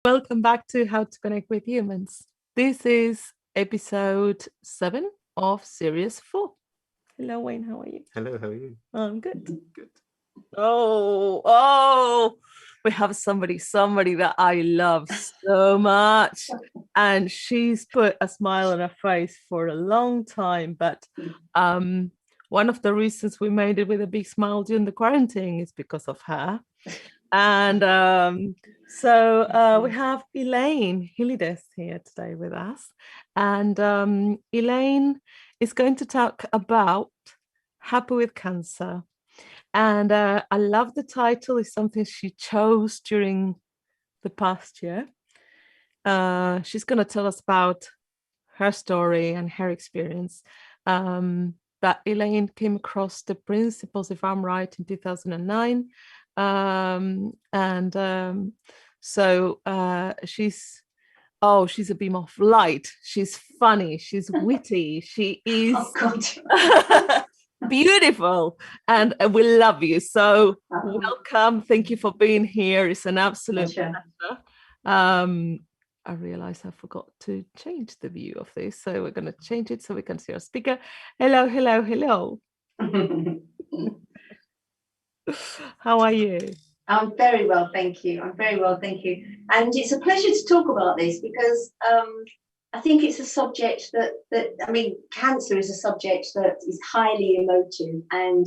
Welcome back to How to Connect with Humans. This is episode 7 of series 4. Hello, Wayne. How are you? Hello, how are you? I'm good. Good. Oh, we have somebody that I love so much. And she's put a smile on her face for a long time. But one of the reasons we made it with a big smile during the quarantine is because of her. And so we have Elaine Hilides here today with us. And Elaine is going to talk about Happy with Cancer. And I love the title. It's something she chose during the past year. She's going to tell us about her story and her experience. That Elaine came across the principles, if I'm right, in 2009. So she's a beam of light. She's funny. She's witty. She is beautiful, and we love you. So welcome. Thank you for being here. It's an absolute pleasure. I realized I forgot to change the view of this, so we're going to change it so we can see our speaker. Hello. How are you? I'm very well, thank you. And it's a pleasure to talk about this because I think it's a subject that cancer is a subject that is highly emotive and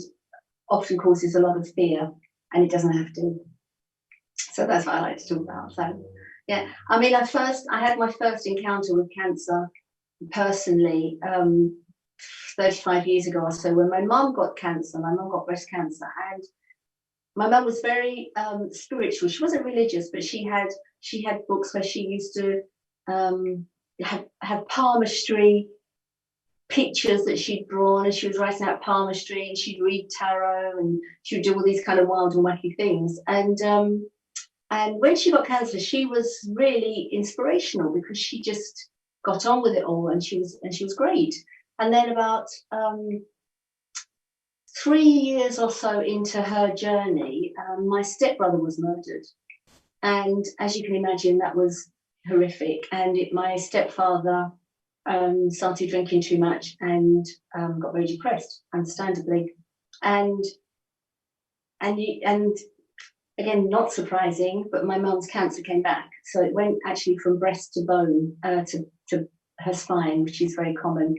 often causes a lot of fear, and it doesn't have to. So that's what I like to talk about. So yeah, I had my first encounter with cancer personally 35 years ago or so, when my mum got cancer. My mum got breast cancer, and my mum was very spiritual. She wasn't religious, but she had books where she used to have palmistry pictures that she'd drawn, and she was writing out palmistry, and she'd read tarot, and she would do all these kind of wild and wacky things. And when she got cancer, she was really inspirational because she just got on with it all, and she was great. And then about 3 years or so into her journey, my stepbrother was murdered. And as you can imagine, that was horrific. And my stepfather started drinking too much and got very depressed, understandably. And again, not surprising, but my mum's cancer came back. So it went actually from breast to bone to her spine, which is very common.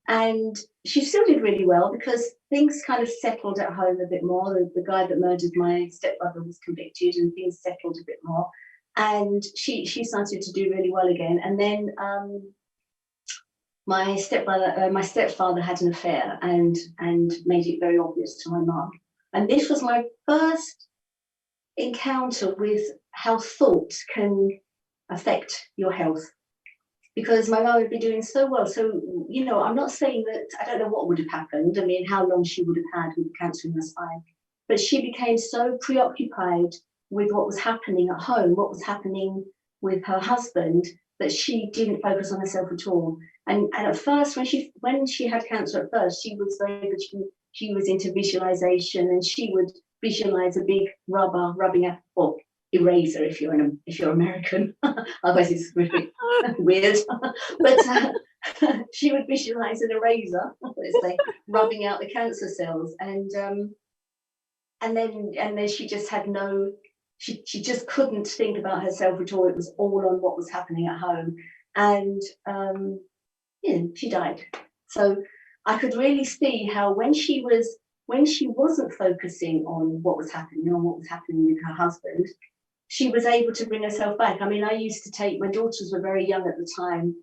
And she still did really well because things kind of settled at home a bit more. The guy that murdered my stepbrother was convicted, and things settled a bit more. And she started to do really well again. And then my stepfather had an affair and made it very obvious to my mum. And this was my first encounter with how thought can affect your health. Because my mum had been doing so well. So, I'm not saying that I don't know what would have happened. I mean, how long she would have had with cancer in her spine. But she became so preoccupied with what was happening at home, what was happening with her husband, that she didn't focus on herself at all. And at first, when she had cancer at first, she was very good. She was into visualization, and she would visualize a big rubber rubbing up, or eraser if you're American. Otherwise it's really weird. But she would visualize an eraser, let's say, rubbing out the cancer cells, and then she just had she just couldn't think about herself at all. It was all on what was happening at home, and she died. So I could really see how when she wasn't focusing on what was happening with her husband, she was able to bring herself back. I mean, I used to take, my daughters were very young at the time,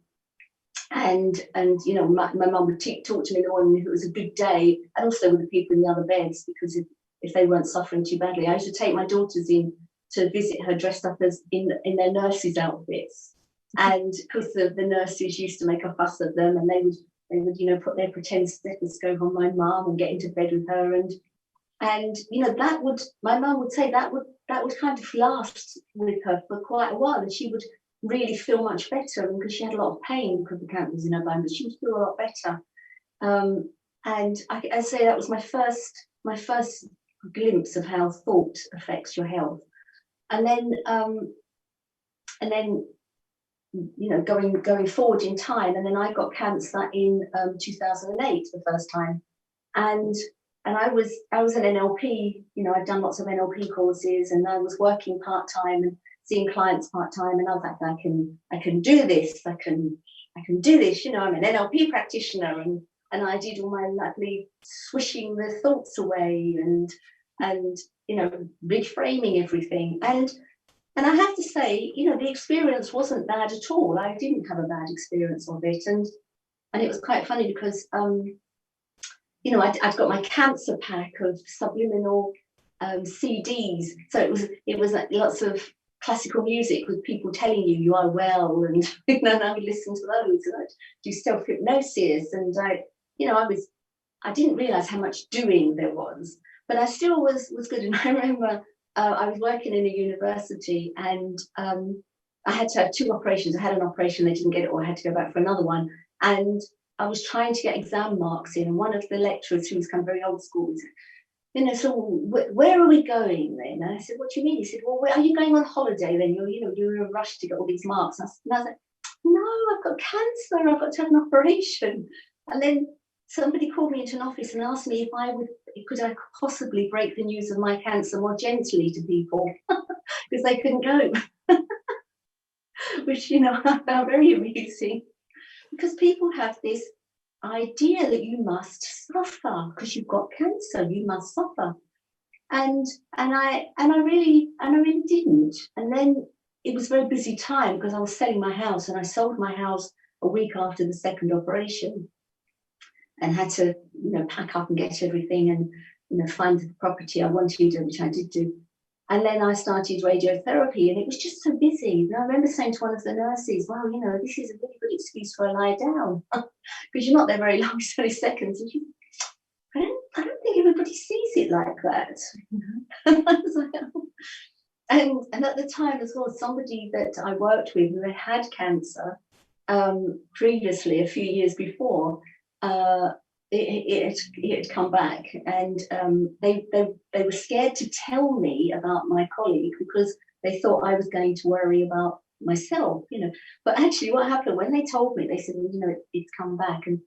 and my mum would talk to me in the morning if it was a good day, and also with the people in the other beds, because if they weren't suffering too badly. I used to take my daughters in to visit her dressed up as in their nurses' outfits, and because the nurses used to make a fuss at them, and they would put their pretend stethoscope on my mum and get into bed with her, and my mum would say that would kind of last with her for quite a while, and she would really feel much better, because she had a lot of pain because the cancer was in her bone, but she would feel a lot better. And I say that was my first glimpse of how thought affects your health. And then then, you know, going forward in time, and then I got cancer in 2008 the first time, and I was an NLP, you know, I'd done lots of NLP courses, and I was working part-time and seeing clients part-time, and I was like, I can do this, I can do this, you know, I'm an NLP practitioner, and I did all my lovely swishing the thoughts away and you know, reframing everything, and I have to say, you know, the experience wasn't bad at all. I didn't have a bad experience of it, and it was quite funny because you know, I'd got my cancer pack of subliminal CDs. So it was like lots of classical music with people telling you are well, and you know, and I would listen to those, and I'd do self-hypnosis, and you know, I didn't realize how much doing there was, but I still was good. And I remember I was working in a university, and I had to have 2 operations. I had an operation, they didn't get it, or I had to go back for another one, and I was trying to get exam marks in, and one of the lecturers, who was kind of very old school, said, you know, so where are we going then? And I said, what do you mean? He said, well, where are you going on holiday then? You're in a rush to get all these marks. And I was like, no, I've got cancer, I've got to have an operation. And then somebody called me into an office and asked me if could I possibly break the news of my cancer more gently to people, because they couldn't go, which, you know, I found very amusing. Because people have this idea that you must suffer because you've got cancer, you must suffer, and I really didn't. And then it was a very busy time because I was selling my house, and I sold my house a week after the second operation, and had to, you know, pack up and get everything, and, you know, find the property I wanted, which I did do. And then I started radiotherapy, and it was just so busy. And I remember saying to one of the nurses, well, you know, this is a really good excuse for a lie down, because you're not there very long, it's only seconds. And she, I don't think everybody sees it like that. And I was like, oh. And at the time as well, somebody that I worked with who had cancer previously, a few years before, it had come back, and they were scared to tell me about my colleague because they thought I was going to worry about myself, you know. But actually what happened when they told me, they said, well, you know, it's come back, and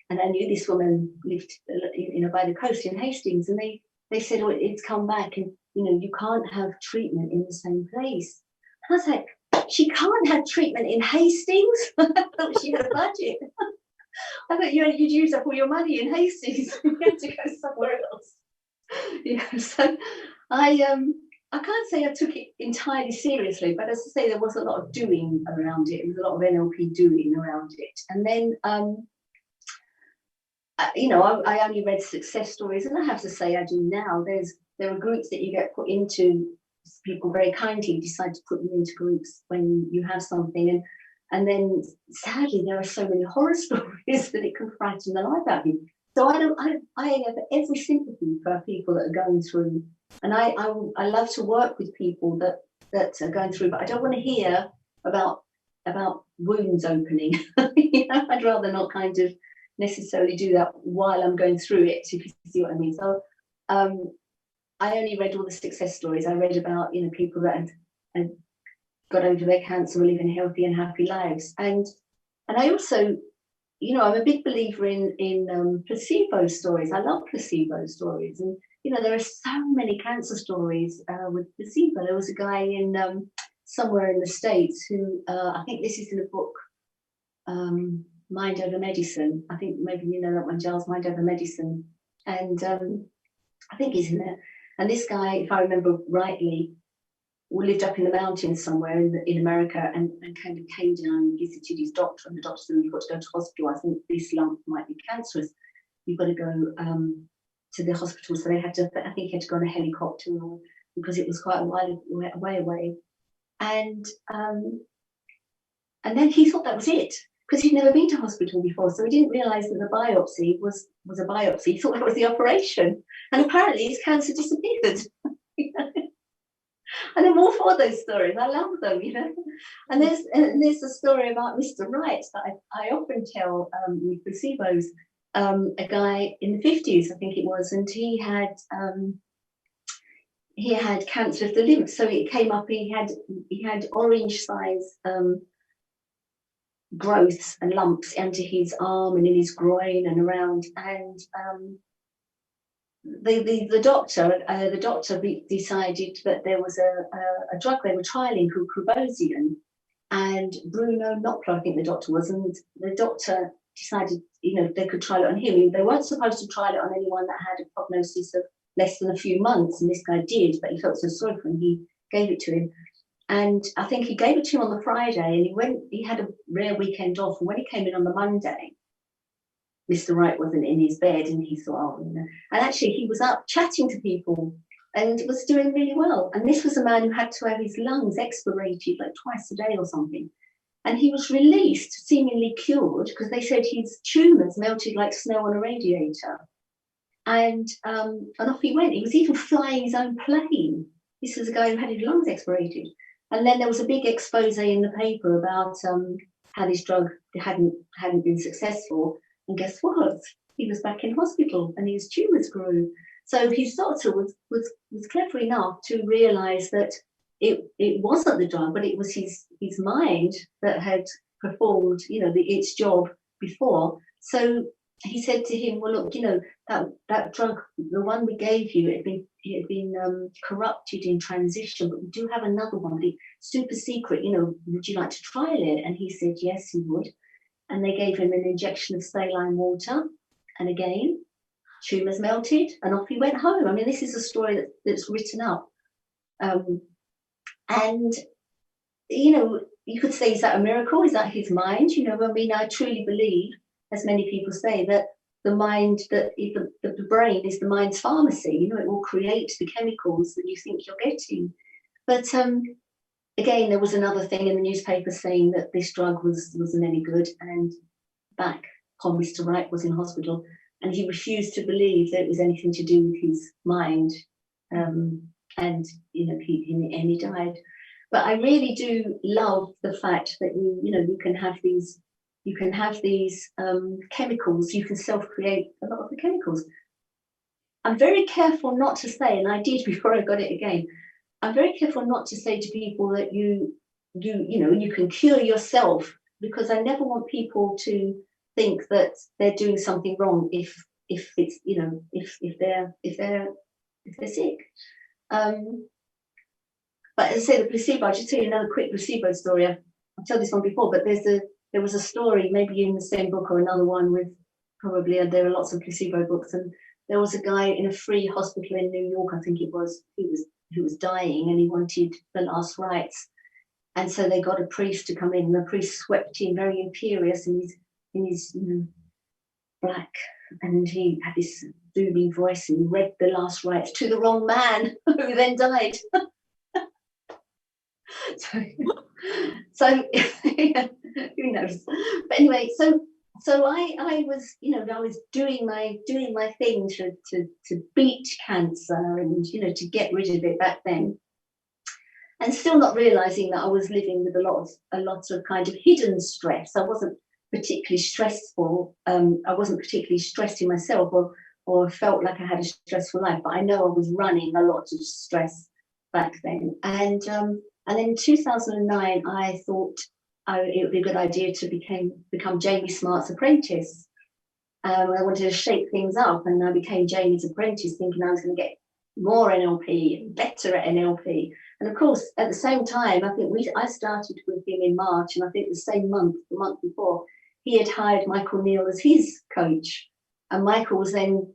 I knew this woman lived, you know, by the coast in Hastings, and they said, oh, it's come back, and, you know, you can't have treatment in the same place. And I was like, she can't have treatment in Hastings? I thought she had a budget. I thought you'd use up all your money in Hastings. You had to go somewhere else. Yeah, so I can't say I took it entirely seriously, but as I say, there was a lot of doing around it. There was a lot of NLP doing around it. And then, you know, I only read success stories, and I have to say I do now. There are groups that you get put into, people very kindly decide to put you into groups when you have something, and then sadly there are so many horror stories that it can frighten the life out of you. So I have every sympathy for people that are going through, and I love to work with people that are going through, but I don't want to hear about wounds opening. You know, I'd rather not kind of necessarily do that while I'm going through it, if you see what I mean. So I only read all the success stories. I read about, you know, people that had got over their cancer, were living healthy and happy lives. And I also, you know, I'm a big believer in placebo stories. I love placebo stories. And, you know, there are so many cancer stories with placebo. There was a guy in somewhere in the States who, I think this is in a book, Mind Over Medicine. I think maybe you know that one, Giles, Mind Over Medicine. And I think he's in there. And this guy, if I remember rightly, lived up in the mountains somewhere in America, and kind of came down and visited his doctor, and the doctor said, you've got to go to hospital. I think this lump might be cancerous. You've got to go to the hospital. So they had to, I think he had to go on a helicopter because it was quite a while away. And then he thought that was it, because he'd never been to hospital before. So he didn't realise that the biopsy was a biopsy. He thought that was the operation. And apparently his cancer disappeared. You know? And I'm all for those stories. I love them, you know. And there's a story about Mr. Wright that I often tell with placebos. A guy in the 50s, I think it was, and he he had cancer of the lymph, so it came up. He had orange size growths and lumps under his arm and in his groin and around. And the doctor decided that there was a drug they were trialing called Cribosian, and Bruno Knopfler, I think the doctor was, and the doctor decided, they could trial it on him. They weren't supposed to trial it on anyone that had a prognosis of less than a few months, and this guy did, but he felt so sorry for him, he gave it to him. And I think he gave it to him on the Friday, and he had a rare weekend off, and when he came in on the Monday, Mr. Wright wasn't in his bed, and he thought, and actually he was up chatting to people and was doing really well. And this was a man who had to have his lungs expirated like twice a day or something. And he was released, seemingly cured, because they said his tumours melted like snow on a radiator. And off he went. He was even flying his own plane. This was a guy who had his lungs expirated. And then there was a big expose in the paper about how this drug hadn't been successful. And guess what? He was back in hospital and his tumours grew. So his doctor was clever enough to realise that it wasn't the drug, but it was his mind that had performed, its job before. So he said to him, well, look, that drug, the one we gave you, it had been corrupted in transition, but we do have another one, but it's super secret, would you like to trial it? And he said, yes, he would. And they gave him an injection of saline water. And again, tumours melted and off he went home. I mean, this is a story that's written up. And, you could say, is that a miracle? Is that his mind? I truly believe, as many people say, that the mind, that the brain is the mind's pharmacy. It will create the chemicals that you think you're getting. But again, there was another thing in the newspaper saying that this drug wasn't any good. And back upon Mr. Wright was in hospital, and he refused to believe that it was anything to do with his mind. And he died. But I really do love the fact that you can have these chemicals. You can self-create a lot of the chemicals. I'm very careful not to say, and I did before I got it again, I'm very careful not to say to people that you can cure yourself, because I never want people to think that they're doing something wrong if it's if they're sick. But as I say, the placebo, I'll just tell you another quick placebo story. I've told this one before, but there was a story, maybe in the same book or another one, with probably, there are lots of placebo books, and there was a guy in a free hospital in New York, I think it was, who was dying, and he wanted the last rites. And so they got a priest to come in, and the priest swept in, very imperious, in his black, and he had this booming voice and read the last rites to the wrong man, who then died. So who knows? But anyway, so I was, I was doing my thing to beat cancer and to get rid of it back then, and still not realizing that I was living with a lot of kind of hidden stress. I wasn't particularly stressful. I wasn't particularly stressed in myself, or felt like I had a stressful life. But I know I was running a lot of stress back then. And then in 2009, I thought it would be a good idea to become Jamie Smart's apprentice. I wanted to shake things up, and I became Jamie's apprentice, thinking I was going to get more NLP and better at NLP. And of course, at the same time, I think I started with him in March, and I think the month before, he had hired Michael Neal as his coach, and Michael was then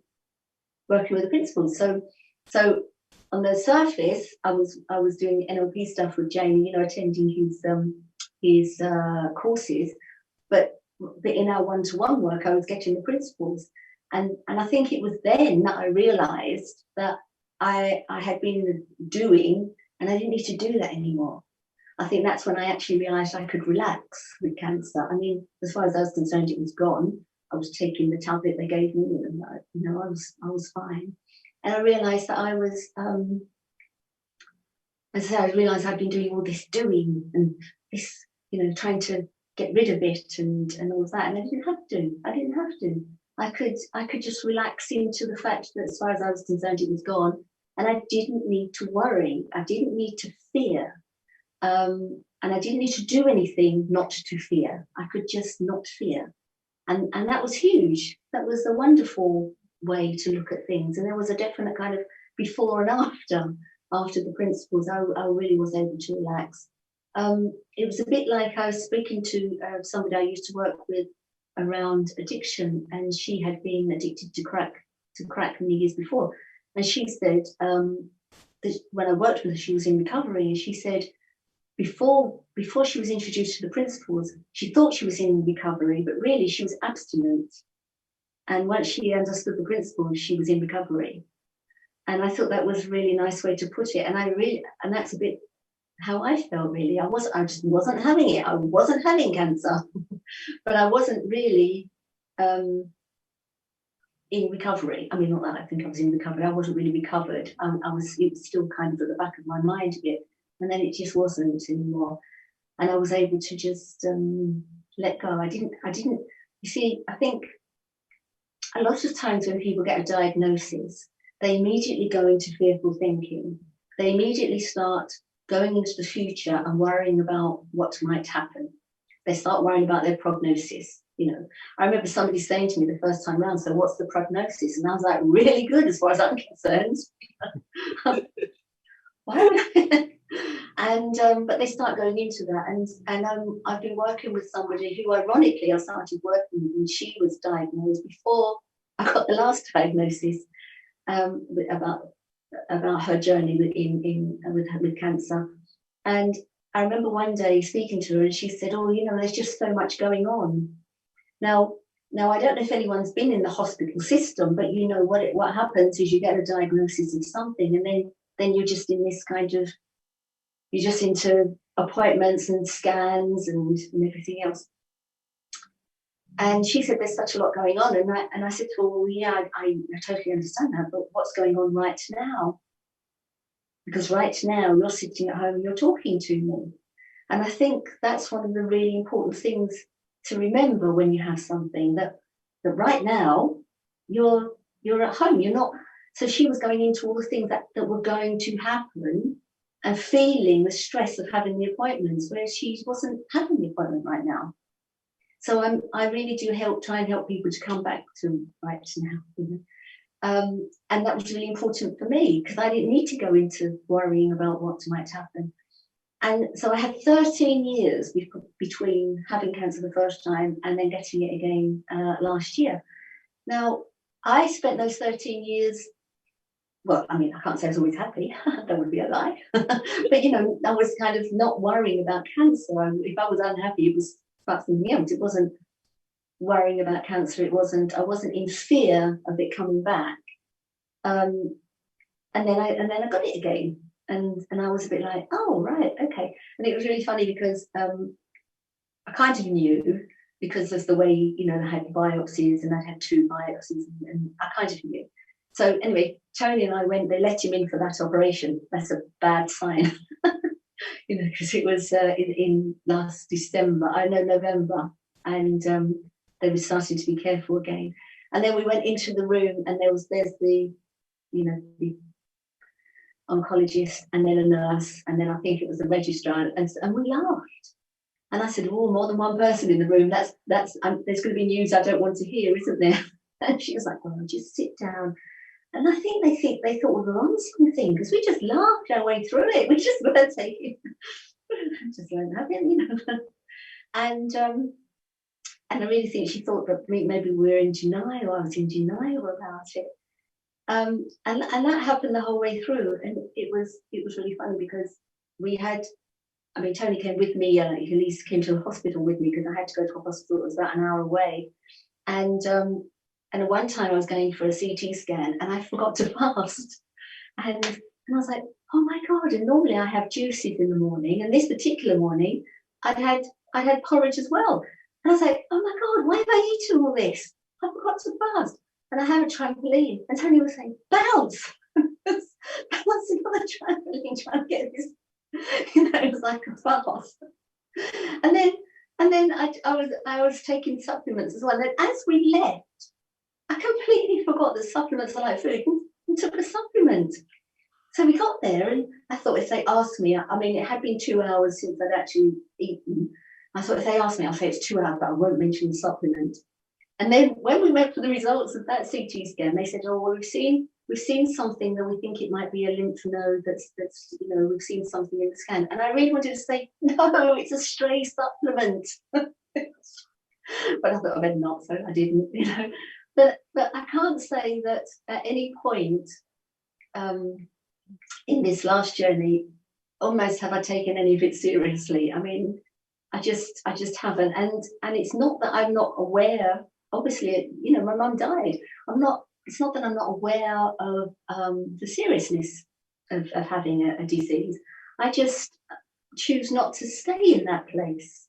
working with the principals. So on the surface, I was doing NLP stuff with Jamie, attending his courses, but in our one-to-one work, I was getting the principles, and I think it was then that I realised that I had been doing, and I didn't need to do that anymore. I think that's when I actually realised I could relax with cancer. I mean, as far as I was concerned, it was gone. I was taking the tablet they gave me, and I was fine. And I realised that I was, as I said, I realised I'd been doing all this doing and this, trying to get rid of it and all of that. And I didn't have to. I could just relax into the fact that as far as I was concerned, it was gone. And I didn't need to worry. I didn't need to fear. And I didn't need to do anything not to fear. I could just not fear. And that was huge. That was a wonderful way to look at things. And there was a definite kind of before and after the principles. I really was able to relax. It was a bit like I was speaking to somebody I used to work with around addiction, and she had been addicted to crack many years before. And she said that when I worked with her, she was in recovery, and she said before she was introduced to the principles, she thought she was in recovery, but really she was abstinent. And once she understood the principles, she was in recovery. And I thought that was a really nice way to put it. And that's a bit how I felt, really. I just wasn't having it. I wasn't having cancer, but I wasn't really in recovery. I mean, not that I think I was in recovery. I wasn't really recovered. It was still kind of at the back of my mind a bit. And then it just wasn't anymore. And I was able to just let go. I didn't, you see, I think a lot of times when people get a diagnosis, they immediately go into fearful thinking. They immediately start going into the future and worrying about what might happen. They start worrying about their prognosis. You know, I remember somebody saying to me the first time round, so what's the prognosis? And I was like, really good as far as I'm concerned. And but they start going into that, and I've been working with somebody who, ironically, I started working with, and she was diagnosed before I got the last diagnosis about her journey with cancer. And I remember one day speaking to her, and she said, "Oh, you know, there's just so much going on." Now I don't know if anyone's been in the hospital system, but you know what happens is you get a diagnosis of something, and then you're just in this kind of, you're just into appointments and scans and everything else. And she said, there's such a lot going on. And I said to her, well, yeah, I totally understand that, but what's going on right now? Because right now you're sitting at home and you're talking to me. And I think that's one of the really important things to remember when you have something, that right now you're at home. You're not. So she was going into all the things that were going to happen and feeling the stress of having the appointments, whereas she wasn't having the appointment right now. So I really do try and help people to come back to right now. You know? And that was really important for me, because I didn't need to go into worrying about what might happen. And so I had 13 years between having cancer the first time and then getting it again last year. Now, I spent those 13 years, well, I mean, I can't say I was always happy. That would be a lie. But, you know, I was kind of not worrying about cancer. If I was unhappy, it was about something else. It wasn't worrying about cancer. I wasn't in fear of it coming back. And then I got it again. And I was a bit like, oh, right, okay. And it was really funny because I kind of knew, because of the way, you know, I had biopsies, and I'd had 2 biopsies, and I kind of knew. So anyway, Tony and I went, they let him in for that operation. That's a bad sign, you know, because it was in last November, and they were starting to be careful again. And then we went into the room, and there's the, you know, the oncologist, and then a nurse, and then I think it was the registrar, and we laughed. And I said, oh, more than one person in the room, there's going to be news I don't want to hear, isn't there? And she was like, well, just sit down. And I think they thought we were on something, because we just laughed our way through it. We just weren't taking, just learned that, you know. And I really think she thought that maybe we were in denial. I was in denial about it. And that happened the whole way through, and it was really funny, because we had, I mean, Tony came with me. He came to the hospital with me, because I had to go to a hospital that was about an hour away. And at one time I was going for a CT scan, and I forgot to fast. And I was like, oh my God! And normally I have juices in the morning, and this particular morning I'd had porridge as well. And I was like, oh my God, why have I eaten all this? I forgot to fast. And I had a trampoline, and Tony was saying, bounce! Bouncing on the trampoline, trying to get this, you know, it was like a fast. And then I was taking supplements as well. And as we left, I completely forgot that supplements are like food, and took a supplement. So we got there, and I thought if they asked me, I mean, it had been 2 hours since I'd actually eaten. I thought if they asked me, I'll say it's 2 hours, but I won't mention the supplement. And then when we went for the results of that CT scan, they said, oh, well, we've seen something that we think it might be a lymph node that's we've seen something in the scan. And I really wanted to say, no, it's a stray supplement. But I thought I better not, so I didn't, But I can't say that at any point in this last journey, almost have I taken any of it seriously. I mean, I just haven't. And it's not that I'm not aware. Obviously, my mum died. It's not that I'm not aware of the seriousness of having a disease. I just choose not to stay in that place.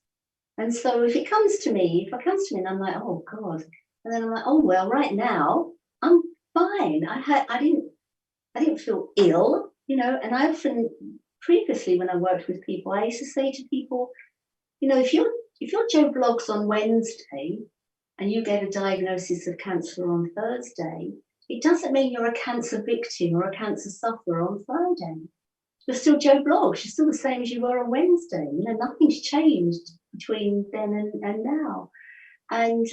And so if it comes to me and I'm like, oh God, and then I'm like, oh well, right now I'm fine. I didn't feel ill, and I often previously when I worked with people, I used to say to people, if you're Joe Blogs on Wednesday and you get a diagnosis of cancer on Thursday, it doesn't mean you're a cancer victim or a cancer sufferer on Friday. You're still Joe Blogs. You're still the same as you were on Wednesday. Nothing's changed between then and now. And,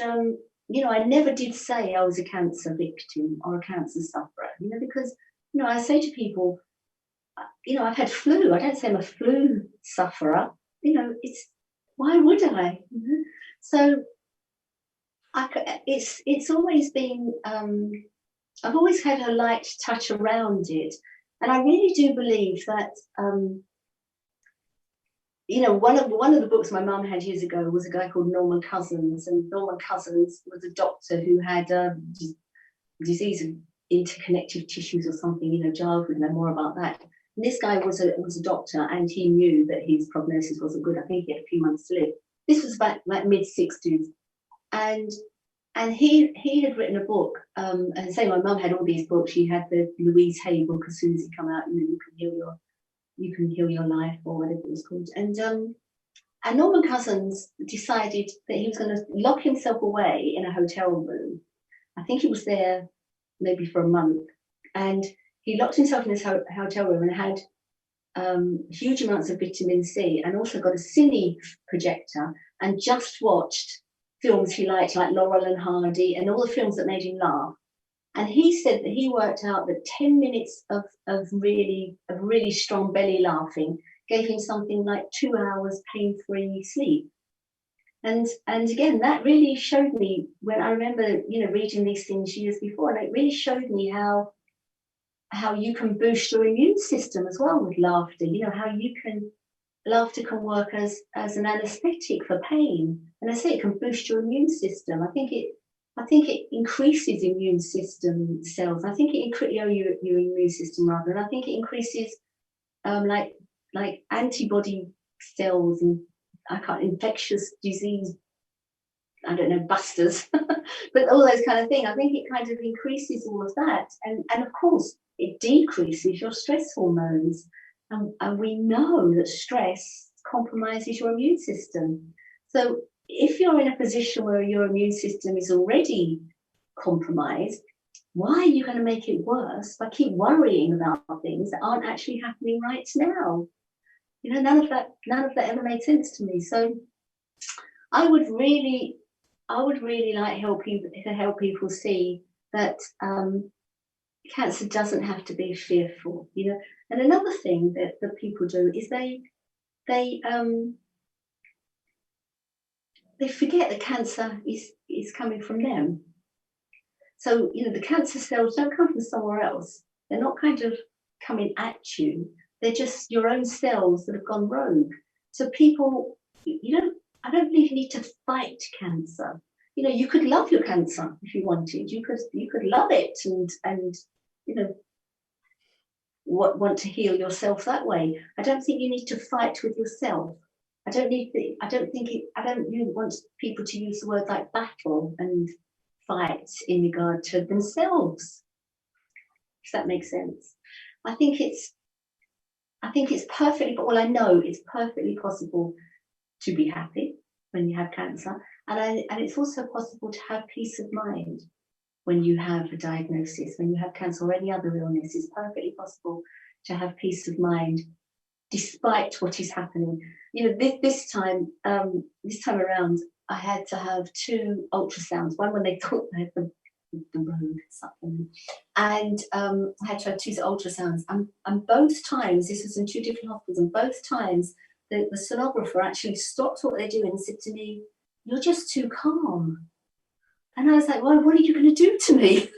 I never did say I was a cancer victim or a cancer sufferer, because, I say to people, I've had flu. I don't say I'm a flu sufferer. Why would I? So it's always been, I've always had a light touch around it. And I really do believe that, one of the books my mum had years ago was a guy called Norman Cousins. And Norman Cousins was a doctor who had a disease of interconnective tissues or something, Giles would know more about that. And this guy was a doctor, and he knew that his prognosis wasn't good. I think he had a few months to live. This was back like mid-60s. And he had written a book, and say my mum had all these books. She had the Louise Hay book as soon as it came out, you can heal your life, or whatever it was called. And Norman Cousins decided that he was going to lock himself away in a hotel room. I think he was there maybe for a month, and he locked himself in his hotel room and had huge amounts of vitamin C, and also got a cine projector and just watched films he liked, like Laurel and Hardy and all the films that made him laugh. And he said that he worked out that 10 minutes of really strong belly laughing gave him something like 2 hours pain-free sleep. And again, that really showed me, when I remember, reading these things years before, and it really showed me how you can boost your immune system as well with laughter. Laughter can work as an anesthetic for pain. And I say it can boost your immune system. I think it increases immune system cells. I think your immune system rather, and I think it increases like antibody cells and infectious disease, I don't know, busters, but all those kind of things. I think it kind of increases all of that, and of course it decreases your stress hormones. And we know that stress compromises your immune system. So if you're in a position where your immune system is already compromised, why are you going to make it worse by keep worrying about things that aren't actually happening right now? None of that ever made sense to me. So I would really like to help people see that cancer doesn't have to be fearful, And another thing that people do is they forget that cancer is coming from them. So, the cancer cells don't come from somewhere else. They're not kind of coming at you. They're just your own cells that have gone rogue. So people, I don't believe you need to fight cancer. You could love your cancer if you wanted. You could love it and want to heal yourself that way. I don't think you need to fight with yourself. I don't want people to use the word like battle and fight in regard to themselves, if that makes sense. I think it's perfectly, but I know it's perfectly possible to be happy when you have cancer, and it's also possible to have peace of mind when you have a diagnosis, when you have cancer or any other illness. It's perfectly possible to have peace of mind despite what is happening. You know, this time around, I had to have 2 ultrasounds. One when they thought they had the road supplement, and I had to have 2 ultrasounds. And both times, this was in 2 different hospitals, and both times the sonographer actually stopped what they're doing and said to me, "You're just too calm." And I was like, "Well, what are you going to do to me?"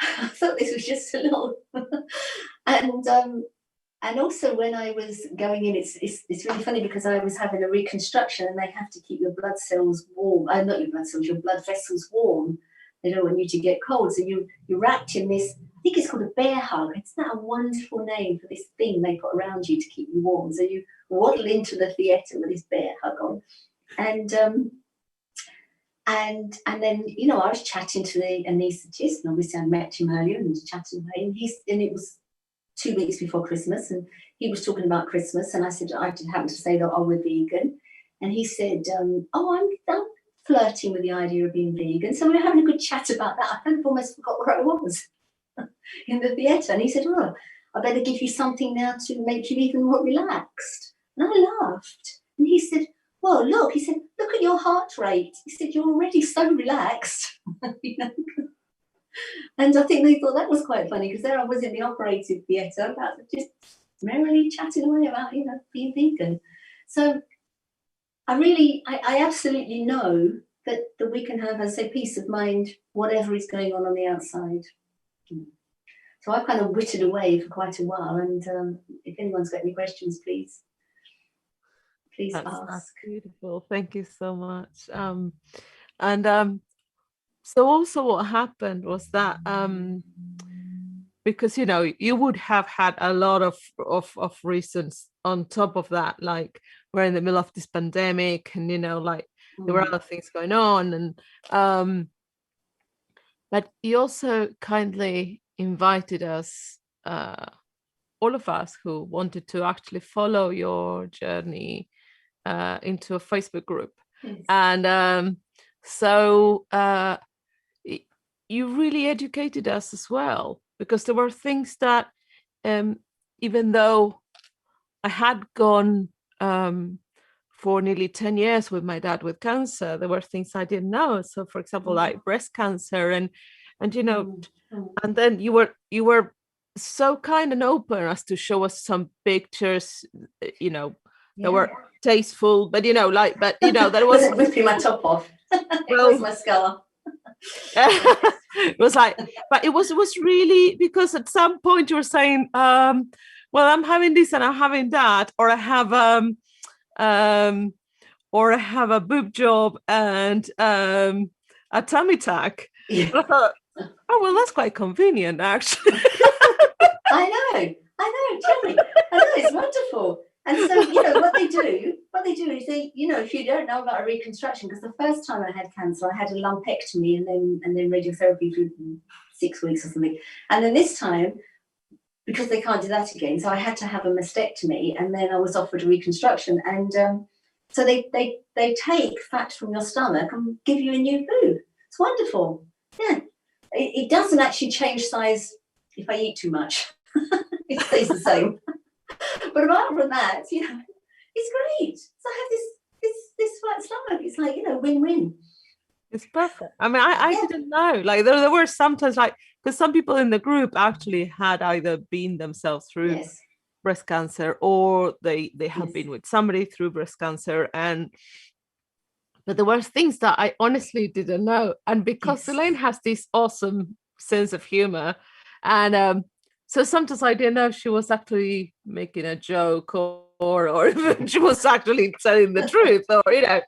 I thought this was just a little. And also when I was going in, it's really funny because I was having a reconstruction and they have to keep your blood cells warm. Not your blood cells, your blood vessels warm. They don't want you to get cold. So you're wrapped in this, I think it's called a bear hug. It's not a wonderful name for this thing they put around you to keep you warm. So you waddle into the theatre with this bear hug on. And then, you know, I was chatting to the anaesthetist, and obviously I met him earlier and was chatting with him. And it was 2 weeks before Christmas, and he was talking about Christmas, and I said, I did happen to say that, "Oh, we're vegan." And he said, "Oh, I'm flirting with the idea of being vegan." So we were having a good chat about that. I kind of almost forgot where I was in the theatre. And he said, "Oh, I better give you something now to make you even more relaxed." And I laughed. And he said, "Well, look," he said, "look at your heart rate." He said, "You're already so relaxed." You know? And I think they thought that was quite funny because there I was in the operating theatre about just merrily chatting away about, you know, being vegan. So I absolutely know that we can have, as I say, peace of mind, whatever is going on the outside. So I've kind of witted away for quite a while. And if anyone's got any questions, please ask. That's beautiful. Thank you so much. So also what happened was that because, you know, you would have had a lot of reasons on top of that, like we're in the middle of this pandemic, and, you know, like there were other things going on, and but you also kindly invited us, all of us who wanted to actually follow your journey, into a Facebook group. Yes. And so you really educated us as well, because there were things that, even though I had gone for nearly 10 years with my dad with cancer, there were things I didn't know. So, for example, like breast cancer, and you know, and then you were so kind and open as to show us some pictures, you know, that were tasteful, but, you know, like, but, you know, that was ripping my top off. It was my scar. It was like, but it was really, because at some point you were saying, well, I'm having this and I'm having that, or I have a boob job and a tummy tuck. Yeah. I thought, oh, well, that's quite convenient, actually. I know, tell me. I know, it's wonderful. And so, you know, what they do is they, you know, if you don't know about a reconstruction, because the first time I had cancer, I had a lumpectomy and then radiotherapy for 6 weeks or something. And then this time, because they can't do that again, so I had to have a mastectomy, and then I was offered a reconstruction. And so they take fat from your stomach and give you a new boob. It's wonderful. Yeah. It doesn't actually change size if I eat too much. It stays the same. But apart from that, you know, it's great. So I have this flat stomach. It's like, you know, win-win. It's perfect. I mean, I didn't know. Like there were sometimes, like, because some people in the group actually had either been themselves through breast cancer, or they have been with somebody through breast cancer, but there were things that I honestly didn't know. And because Elaine has this awesome sense of humor, and so sometimes I didn't know if she was actually making a joke, or if she was actually telling the truth, or, you know.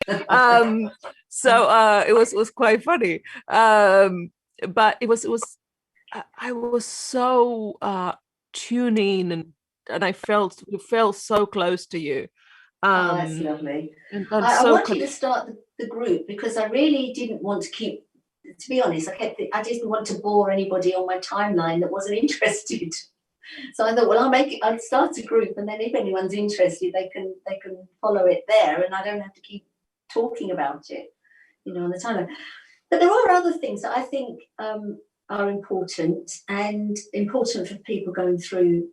So it was quite funny. But it was I was so tuning, and I felt so close to you. Oh, that's lovely. And I wanted to start the group because I really didn't want to keep, to be honest, I didn't want to bore anybody on my timeline that wasn't interested. So I thought, well, I'll start a group, and then if anyone's interested, they can follow it there, and I don't have to keep talking about it, you know, on the timeline. But there are other things that I think are important, and important for people going through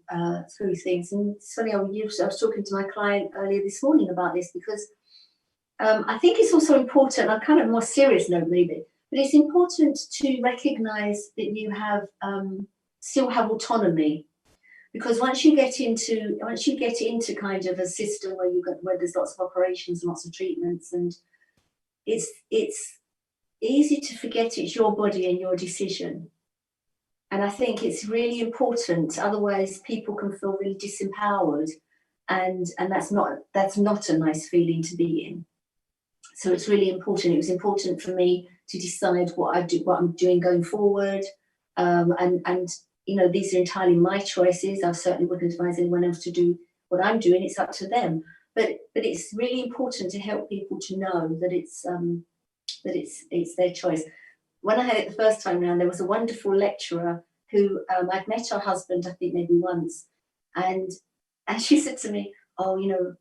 things. And it's funny, I was talking to my client earlier this morning about this, because I think it's also important, on kind of a more serious note maybe, but it's important to recognise that you have still have autonomy. Because once you get into kind of a system where there's lots of operations and lots of treatments, and it's easy to forget it's your body and your decision. And I think it's really important. Otherwise, people can feel really disempowered, and that's not a nice feeling to be in. So it's really important. It was important for me to decide what I'm doing going forward, and you know, these are entirely my choices. I certainly wouldn't advise anyone else to do what I'm doing. It's up to them. But it's really important to help people to know that it's their choice. When I had it the first time round, there was a wonderful lecturer who I'd met her husband, I think maybe once, and she said to me, "Oh, you know,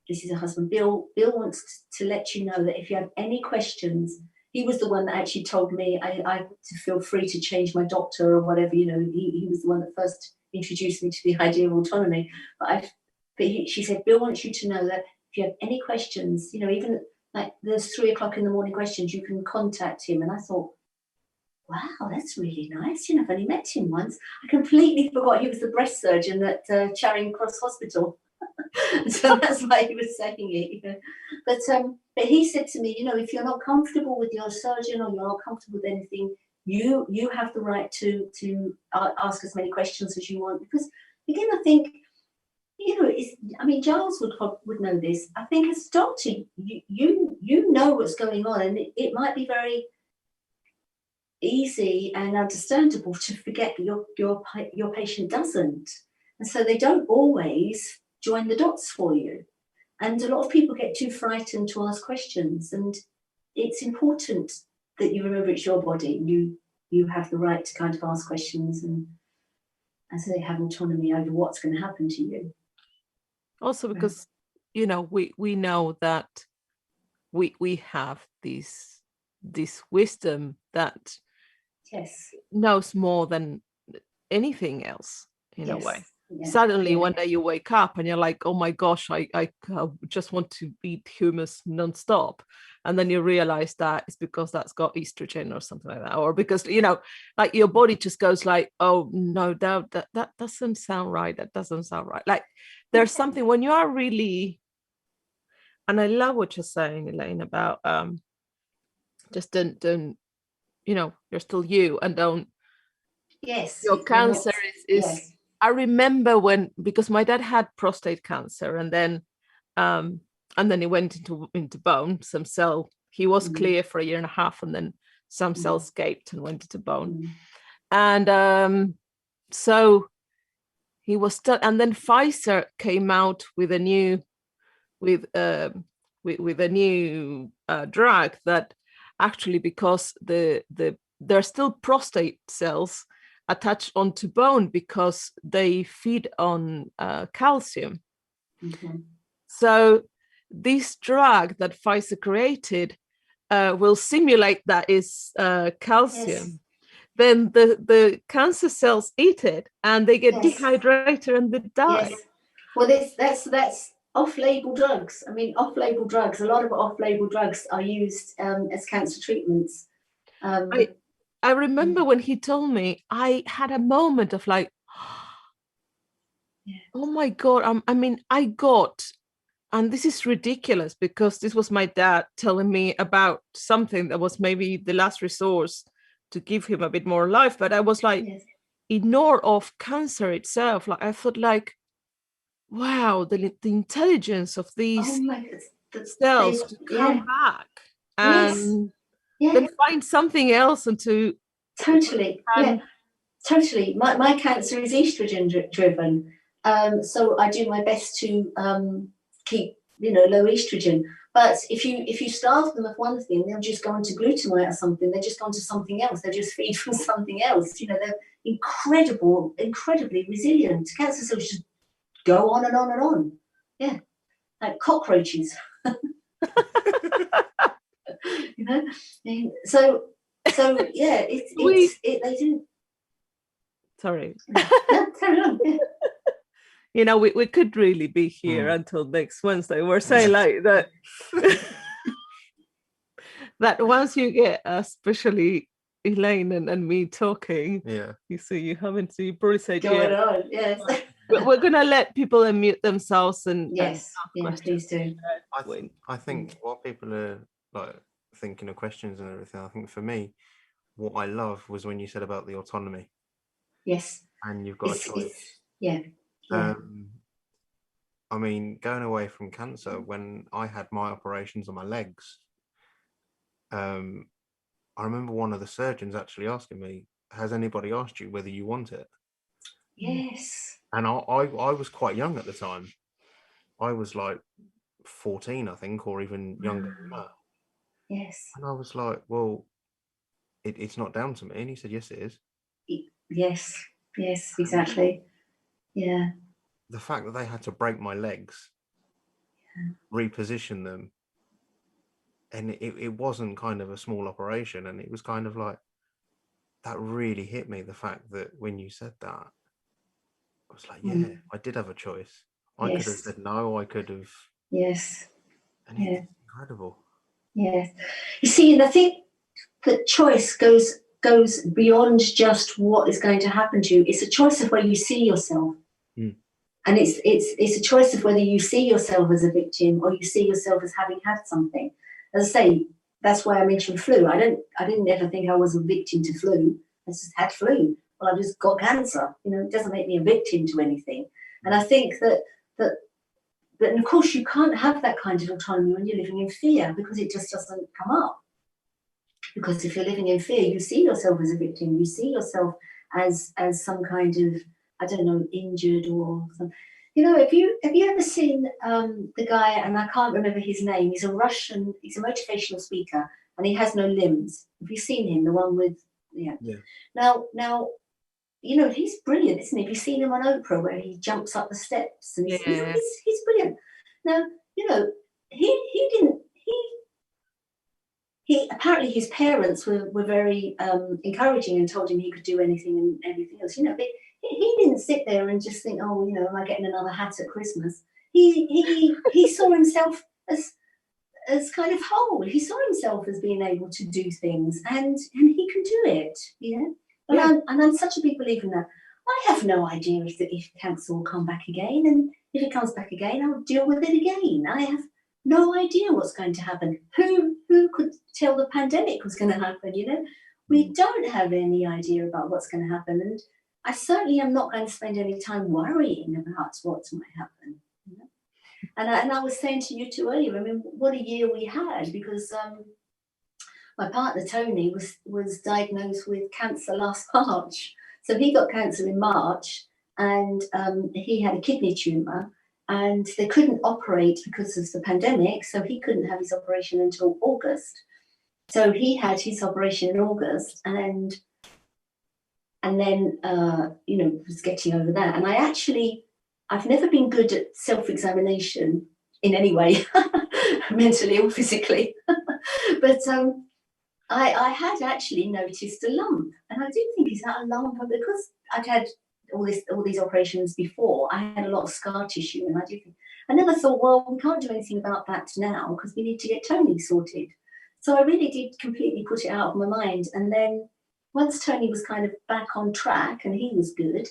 this is her husband, Bill. Bill wants to let you know that if you have any questions." He was the one that actually told me I to feel free to change my doctor or whatever. You know, he was the one that first introduced me to the idea of autonomy. She said, "Bill wants you to know that if you have any questions, you know, even like there's 3 o'clock in the morning questions, you can contact him." And I thought, wow, that's really nice. You know, I've only met him once. I completely forgot he was the breast surgeon at Charing Cross Hospital. So that's why he was saying it, you know. But he said to me, you know, if you're not comfortable with your surgeon, or you're not comfortable with anything, you have the right to ask as many questions as you want. Because again, I think, you know, I mean, Giles would know this. I think as a doctor, you know what's going on, and it might be very easy and understandable to forget that your patient doesn't, and so they don't always join the dots for you. And a lot of people get too frightened to ask questions, and it's important that you remember it's your body. You have the right to kind of ask questions, and so they have autonomy over what's going to happen to you. Also, because you know, we know that we have this wisdom that knows more than anything else in a way. Suddenly one day you wake up and you're like, oh my gosh, I just want to eat hummus nonstop, and then you realize that it's because that's got estrogen or something like that, or because, you know, like your body just goes like, oh no, that doesn't sound right, that doesn't sound right. Like there's something when you are really, and I love what you're saying, Elaine, about just don't you know, you're still you, and don't your cancer is I remember when, because my dad had prostate cancer, and then he went into bone, some cell, he was clear for 1.5 years, and then some cells escaped and went into bone. And so he was still, and then Pfizer came out with a new with a new drug that actually, because there's still prostate cells attached onto bone because they feed on calcium. So this drug that Pfizer created will simulate that is calcium. Then the cancer cells eat it, and they get dehydrated and they die. Well, that's off-label drugs. I mean, off-label drugs. A lot of off-label drugs are used as cancer treatments. I remember when he told me, I had a moment of like, oh my God. I mean, I got, and this is ridiculous because this was my dad telling me about something that was maybe the last resource to give him a bit more life. But I was like, ignore of cancer itself. Like I thought like, wow, the intelligence of these cells to come back and then find something else and to totally. My cancer is estrogen driven, so I do my best to keep, you know, low estrogen. But if you starve them of one thing, they'll just go on to glutamate or something. They just go on to something else. They just feed from something else. You know, they're incredibly resilient. Cancer cells just go on and on and on. Yeah, like cockroaches. You know, so So yeah, they do. Sorry. No, carry on. Yeah. You know, we could really be here until next Wednesday. We're saying like that that once you get especially Elaine and me talking, you see you haven't, so you probably said going on, yes. But we're gonna let people unmute themselves and yes, and yeah, please do. I think what people are like thinking of questions and everything, I think for me, what I love was when you said about the autonomy. Yes. And you've got a choice. Yeah. I mean, going away from cancer, when I had my operations on my legs, I remember one of the surgeons actually asking me, has anybody asked you whether you want it? Yes. And I was quite young at the time. I was like 14, I think, or even younger than that. Yes. And I was like, well, it's not down to me. And he said, yes, it is. Yes. Yes, exactly. Yeah. The fact that they had to break my legs, reposition them, and it wasn't kind of a small operation, and it was kind of like, that really hit me, the fact that when you said that, I was like, yeah, I did have a choice. I could have said no, I could have. Yes. And it's incredible. Yes. You see, and I think that choice goes beyond just what is going to happen to you. It's a choice of where you see yourself. And it's a choice of whether you see yourself as a victim or you see yourself as having had something. As I say, that's why I mentioned flu. I didn't ever think I was a victim to flu. I just had flu. Well, I just got cancer. You know, it doesn't make me a victim to anything. And I think that and of course you can't have that kind of autonomy when you're living in fear, because it just doesn't come up. Because if you're living in fear, you see yourself as a victim. You see yourself as some kind of, I don't know, injured or something. You know, have you ever seen the guy, and I can't remember his name, he's a Russian, he's a motivational speaker, and he has no limbs. Have you seen him? The one with, yeah. Now, you know, he's brilliant, isn't he? Have you seen him on Oprah where he jumps up the steps? And he's brilliant. Now, you know, he apparently his parents were very encouraging and told him he could do anything and everything else, you know, but he didn't sit there and just think, oh, you know, am I getting another hat at Christmas? He saw himself as kind of whole. He saw himself as being able to do things, and he can do it, you know. And I'm such a big believer in that. I have no idea if cancer will come back again, and if it comes back again, I'll deal with it again. I have no idea what's going to happen. Who could tell the pandemic was going to happen, you know? We don't have any idea about what's going to happen, and I certainly am not going to spend any time worrying about what might happen, you know? And I was saying to you too earlier, I mean, what a year we had, because my partner Tony was diagnosed with cancer last March. So he got cancer in March, and he had a kidney tumour, and they couldn't operate because of the pandemic, so he couldn't have his operation until August. So he had his operation in August, and then you know, was getting over that. And I've never been good at self-examination in any way, mentally or physically, but I had actually noticed a lump, and I do think, is that a lump? Because I'd had all these operations before, I had a lot of scar tissue, and and then I thought, well, we can't do anything about that now because we need to get Tony sorted. So I really did completely put it out of my mind. And then once Tony was kind of back on track and he was good,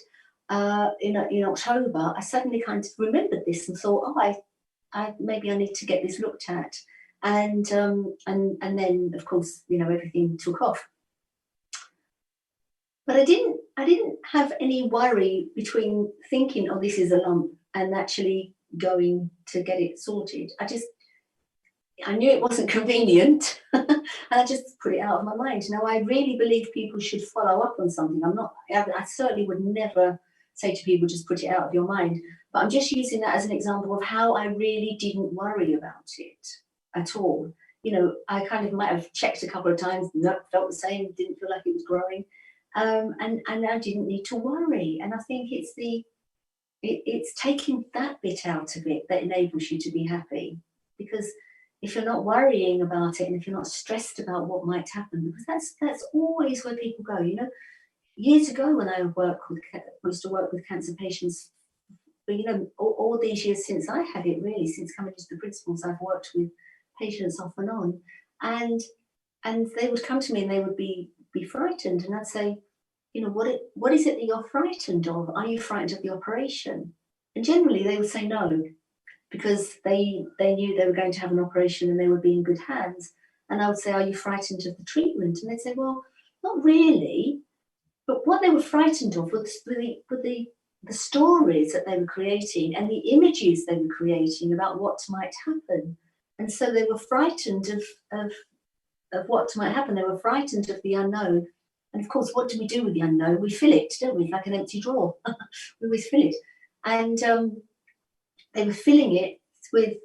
in October, I suddenly kind of remembered this and thought, oh, I maybe I need to get this looked at. And then of course, you know, everything took off. But I didn't have any worry between thinking, oh, this is a lump, and actually going to get it sorted. I knew it wasn't convenient, and I just put it out of my mind. Now, I really believe people should follow up on something. I certainly would never say to people, just put it out of your mind. But I'm just using that as an example of how I really didn't worry about it at all. You know, I kind of might have checked a couple of times, felt the same, didn't feel like it was growing. And I didn't need to worry. And I think it's taking that bit out of it that enables you to be happy. Because if you're not worrying about it, and if you're not stressed about what might happen, because that's always where people go. You know, years ago when I used to work with cancer patients, but you know, all these years since I had it, really, since coming to the principles, I've worked with patients off and on, and they would come to me and they would be frightened, and I'd say, you know, what is it that you're frightened of? Are you frightened of the operation? And generally they would say no, because they knew they were going to have an operation and they would be in good hands. And I would say, are you frightened of the treatment? And they'd say, well, not really. But what they were frightened of was the stories that they were creating and the images they were creating about what might happen. And so they were frightened of what might happen. They were frightened of the unknown. And of course, what do we do with the unknown? We fill it, don't we? Like an empty drawer. We always fill it. And they were filling it with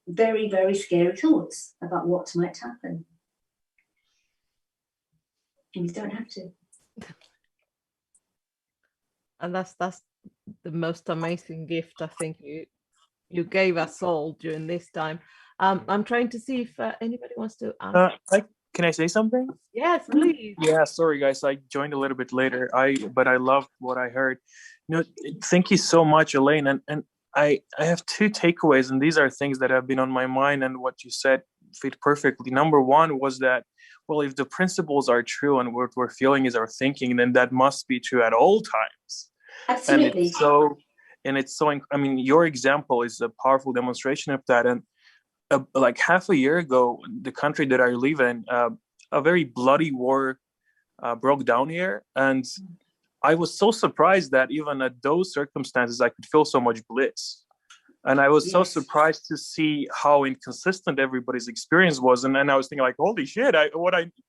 very, very scary thoughts about what might happen. And you don't have to. And that's the most amazing gift I think you gave us all during this time. I'm trying to see if anybody wants to answer. Can I say something? Yes, please. Yeah, sorry guys, I joined a little bit later. But I loved what I heard. You know, thank you so much, Elaine. And I have two takeaways, and these are things that have been on my mind, and what you said fit perfectly. Number one was that, well, if the principles are true and what we're feeling is our thinking, then that must be true at all times. Absolutely. And it's so, I mean, your example is a powerful demonstration of that. And like half a year ago, the country that I live in, a very bloody war broke down here. And I was so surprised that even at those circumstances, I could feel so much bliss. And I was so surprised to see how inconsistent everybody's experience was. And then I was thinking like, holy shit,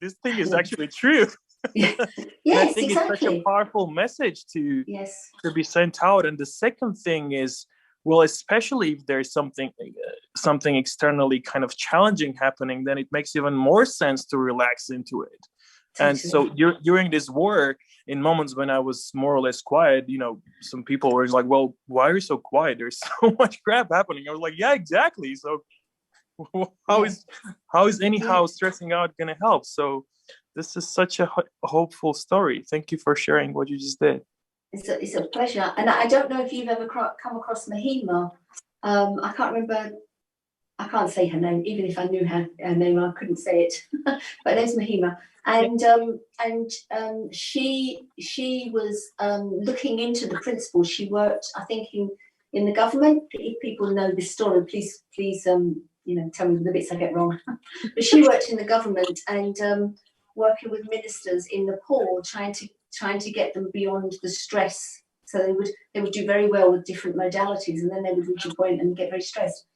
this thing is actually true. Yes, I think exactly. it's such a powerful message to be sent out. And the second thing is, well, especially if there's something externally kind of challenging happening, then it makes even more sense to relax into it. And so during this war, in moments when I was more or less quiet, you know, some people were like, well, why are you so quiet? There's so much crap happening. I was like, yeah, exactly. So how is anyhow stressing out going to help? So this is such a hopeful story. Thank you for sharing what you just did. It's a pleasure. And I don't know if you've ever come across Mahima. I can't remember. I can't say her name, even if I knew her name, I couldn't say it. But there's Mahima, and she was looking into the principles. She worked, I think, in the government. If people know this story, please, you know, tell me the bits I get wrong. But she worked in the government and working with ministers in Nepal, trying to get them beyond the stress. So they would do very well with different modalities, and then they would reach a point and get very stressed.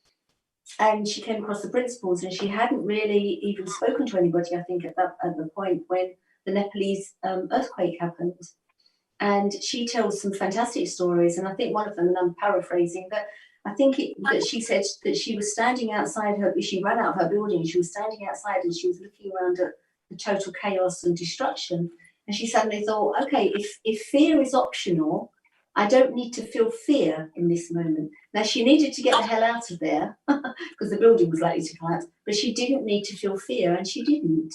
And she came across the principles, and she hadn't really even spoken to anybody, I think, at the point when the Nepalese earthquake happened. And she tells some fantastic stories, and I think one of them, and I'm paraphrasing, but I think that she said that she was standing outside she ran out of her building, she was standing outside and she was looking around at the total chaos and destruction. And she suddenly thought, okay, if fear is optional, I don't need to feel fear in this moment. Now, she needed to get the hell out of there because the building was likely to collapse, but she didn't need to feel fear, and she didn't.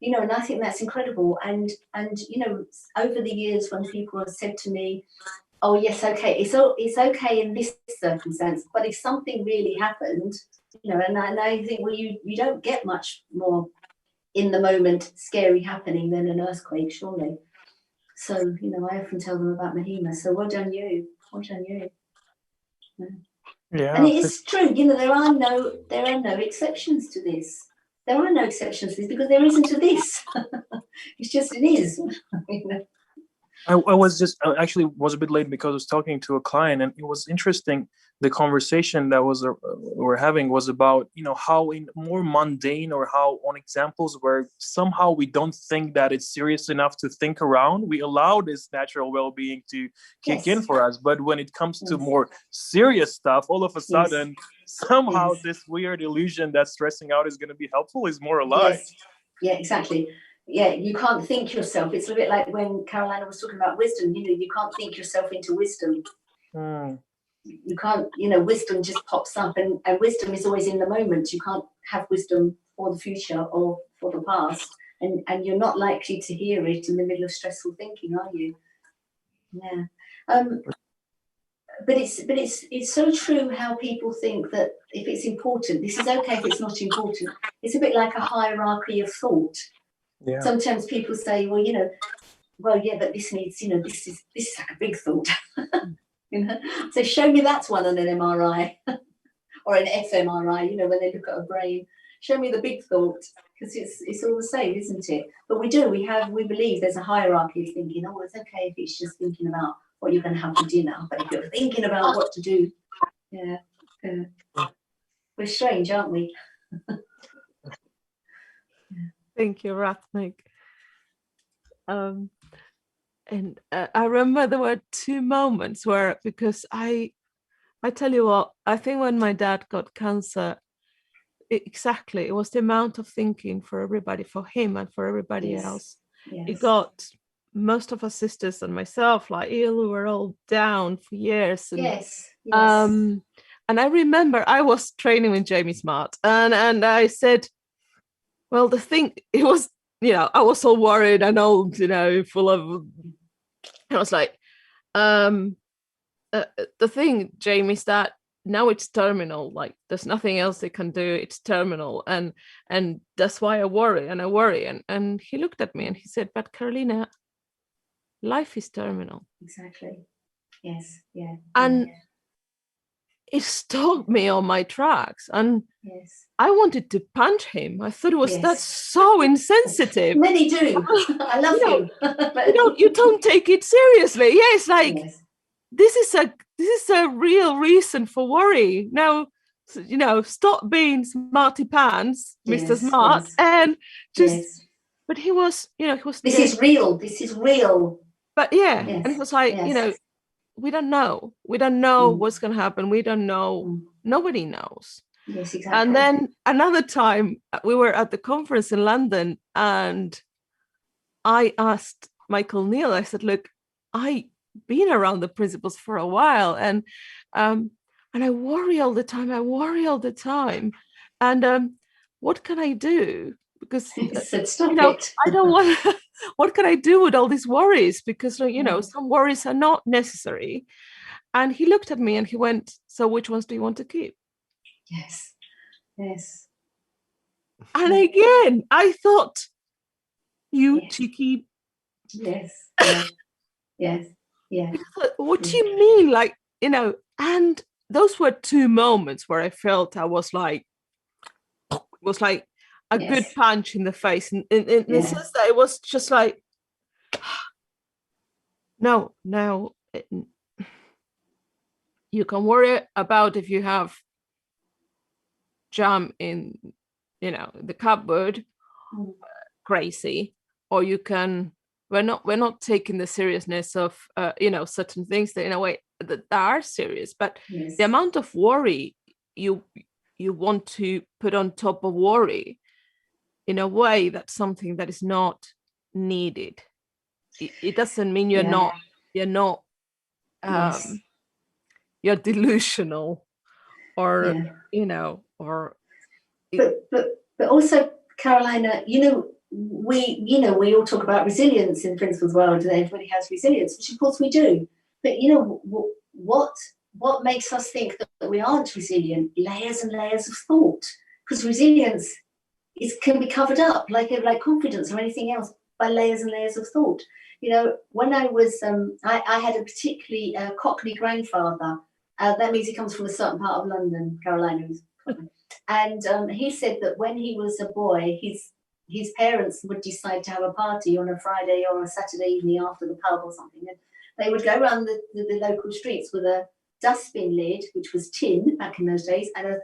You know, and I think that's incredible. And you know, over the years when people have said to me, oh, yes, okay, it's okay in this circumstance, but if something really happened, you know, and I think, well, you don't get much more in the moment scary happening than an earthquake, surely. So, you know, I often tell them about Mahima. So well done you. Well done you. Yeah. And it is true, you know, there are no exceptions to this. There are no exceptions to this because there isn't to this. It is. You know? I actually was a bit late because I was talking to a client, and it was interesting. The conversation that we're having was about, you know, how in more mundane or how on examples where somehow we don't think that it's serious enough to think around, we allow this natural well-being to kick in for us. But when it comes to more serious stuff, all of a sudden, somehow this weird illusion that stressing out is going to be helpful is more alive. Yes. Yeah, exactly. Yeah, you can't think yourself. It's a bit like when Carolina was talking about wisdom, you know, you can't think yourself into wisdom. You can't, you know, wisdom just pops up, and wisdom is always in the moment. You can't have wisdom for the future or for the past, and you're not likely to hear it in the middle of stressful thinking, are you? Yeah. But it's so true how people think that if it's important, this is okay. If it's not important, it's a bit like a hierarchy of thought. Yeah. Sometimes people say, well, you know, well, yeah, but this needs, you know, this is like a big thought. You know, so show me that one on an MRI or an fMRI. You know, when they look at a brain, show me the big thought, because it's all the same, isn't it? But we believe there's a hierarchy of thinking. Oh, it's okay if it's just thinking about what you're going to have for dinner, but if you're thinking about what to do, yeah, we're strange, aren't we? Thank you, Rathmik. And I remember there were two moments where, because I tell you what, I think when my dad got cancer, it was the amount of thinking for everybody, for him and for everybody else. Yes. It got most of our sisters and myself like ill. We were all down for years. And, yes. And I remember I was training with Jamie Smart, and I said, well, the thing, it was, you know, I was all worried and old, you know, full of, I was like, the thing, Jamie, is that now it's terminal. Like, there's nothing else they can do. It's terminal, and that's why I worry. And he looked at me and he said, "But Carolina, life is terminal." Exactly. Yes. Yeah. And it stopped me on my tracks, and I wanted to punch him. I thought it was that's so insensitive. Many do. I love you. You don't take it seriously. Yeah, it's like this is a real reason for worry. Now, you know, stop being smarty pants, Mr. Smart, and just. But he was, you know, he was. This is real. This is real. But and it was like, you know, we don't know. We don't know what's going to happen. We don't know. Nobody knows. Yes, exactly. And then another time we were at the conference in London, and I asked Michael Neal, I said, look, I've been around the principles for a while, and I worry all the time. And what can I do? Because stop it. I don't want. What can I do with all these worries? Because you know, some worries are not necessary. And he looked at me and he went, "So which ones do you want to keep?" Yes. And again, I thought, you cheeky. Yes. Yeah. What do you mean? Like, you know, and those were two moments where I felt I was like, a good punch in the face. In the sense that it was just like, no, you can worry about if you have jam in, you know, the cupboard, crazy, or you can. We're not taking the seriousness of you know, certain things that in a way that are serious, but the amount of worry you want to put on top of worry, in a way, that's something that is not needed. It doesn't mean you're not you're delusional, or you know, or. But also, Carolina, you know, we all talk about resilience in Principles World, and everybody has resilience, which of course we do. But you know, what makes us think that we aren't resilient? Layers and layers of thought, because resilience can be covered up, like confidence or anything else, by layers and layers of thought. You know, when I was, I had a particularly Cockney grandfather. That means he comes from a certain part of London, Carolina. And he said that when he was a boy, his parents would decide to have a party on a Friday or a Saturday evening after the pub or something. And they would go around the local streets with a dustbin lid, which was tin back in those days, and a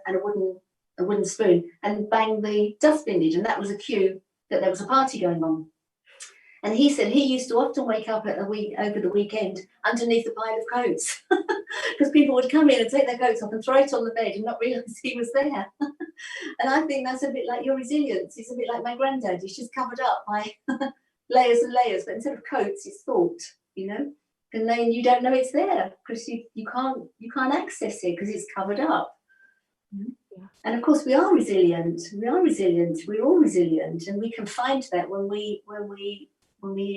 wooden spoon, and bang the dustbin lid. And that was a cue that there was a party going on. And he said he used to often wake up over the weekend underneath a pile of coats, because people would come in and take their coats off and throw it on the bed and not realise he was there. And I think that's a bit like your resilience. It's a bit like my granddad. It's just covered up by layers and layers, but instead of coats, it's thought, you know. And then you don't know it's there because you can't access it because it's covered up. And of course, we are resilient. We're all resilient, and we can find that when we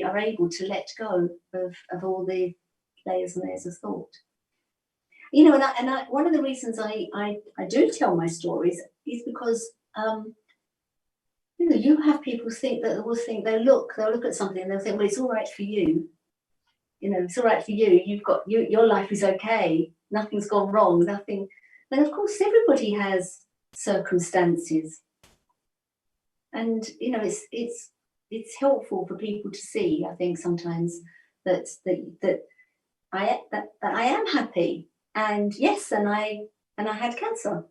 are able to let go of all the layers and layers of thought. You know, and I one of the reasons I do tell my stories is because you know, you have people think that they'll look at something and they'll think, well, it's all right for you. You know, it's all right for you. You've got your life is okay. Nothing's gone wrong. Nothing. But of course, everybody has circumstances, and you know, it's helpful for people to see. I think sometimes that I am happy, and yes, and I had cancer.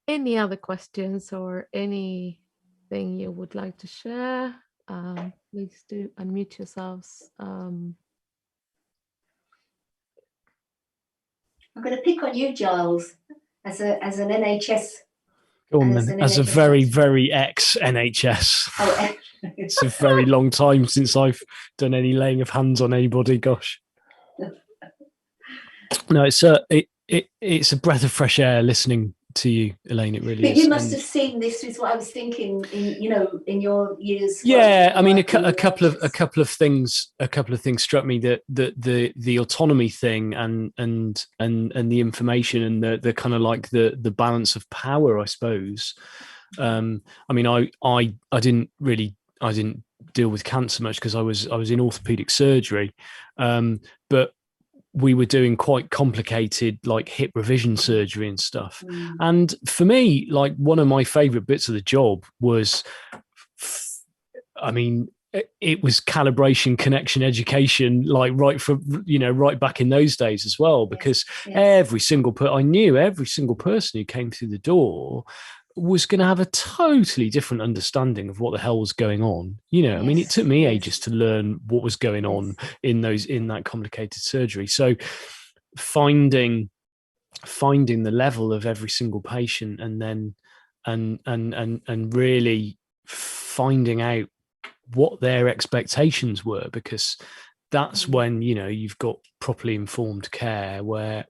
Any other questions or anything you would like to share? Please do unmute yourselves. I'm going to pick on you, Giles, as an NHS. Go on, then. As a very, very ex-NHS. Oh, it's a very long time since I've done any laying of hands on anybody. Gosh. No, it's a breath of fresh air listening to you, Elaine. It really is. But you must have seen this. Is what I was thinking. In your years. Yeah, I mean, a couple of things struck me, that the autonomy thing and the information and the kind of like the balance of power, I suppose. I mean, I didn't deal with cancer much because I was in orthopedic surgery, but we were doing quite complicated like hip revision surgery and stuff. And for me, like one of my favorite bits of the job was, I mean, it was calibration, connection, education, like right back in those days as well, because every single person who came through the door was going to have a totally different understanding of what the hell was going on. You know, I mean, it took me ages to learn what was going on in that complicated surgery. So finding the level of every single patient, and then and really finding out what their expectations were, because that's when, you know, you've got properly informed care where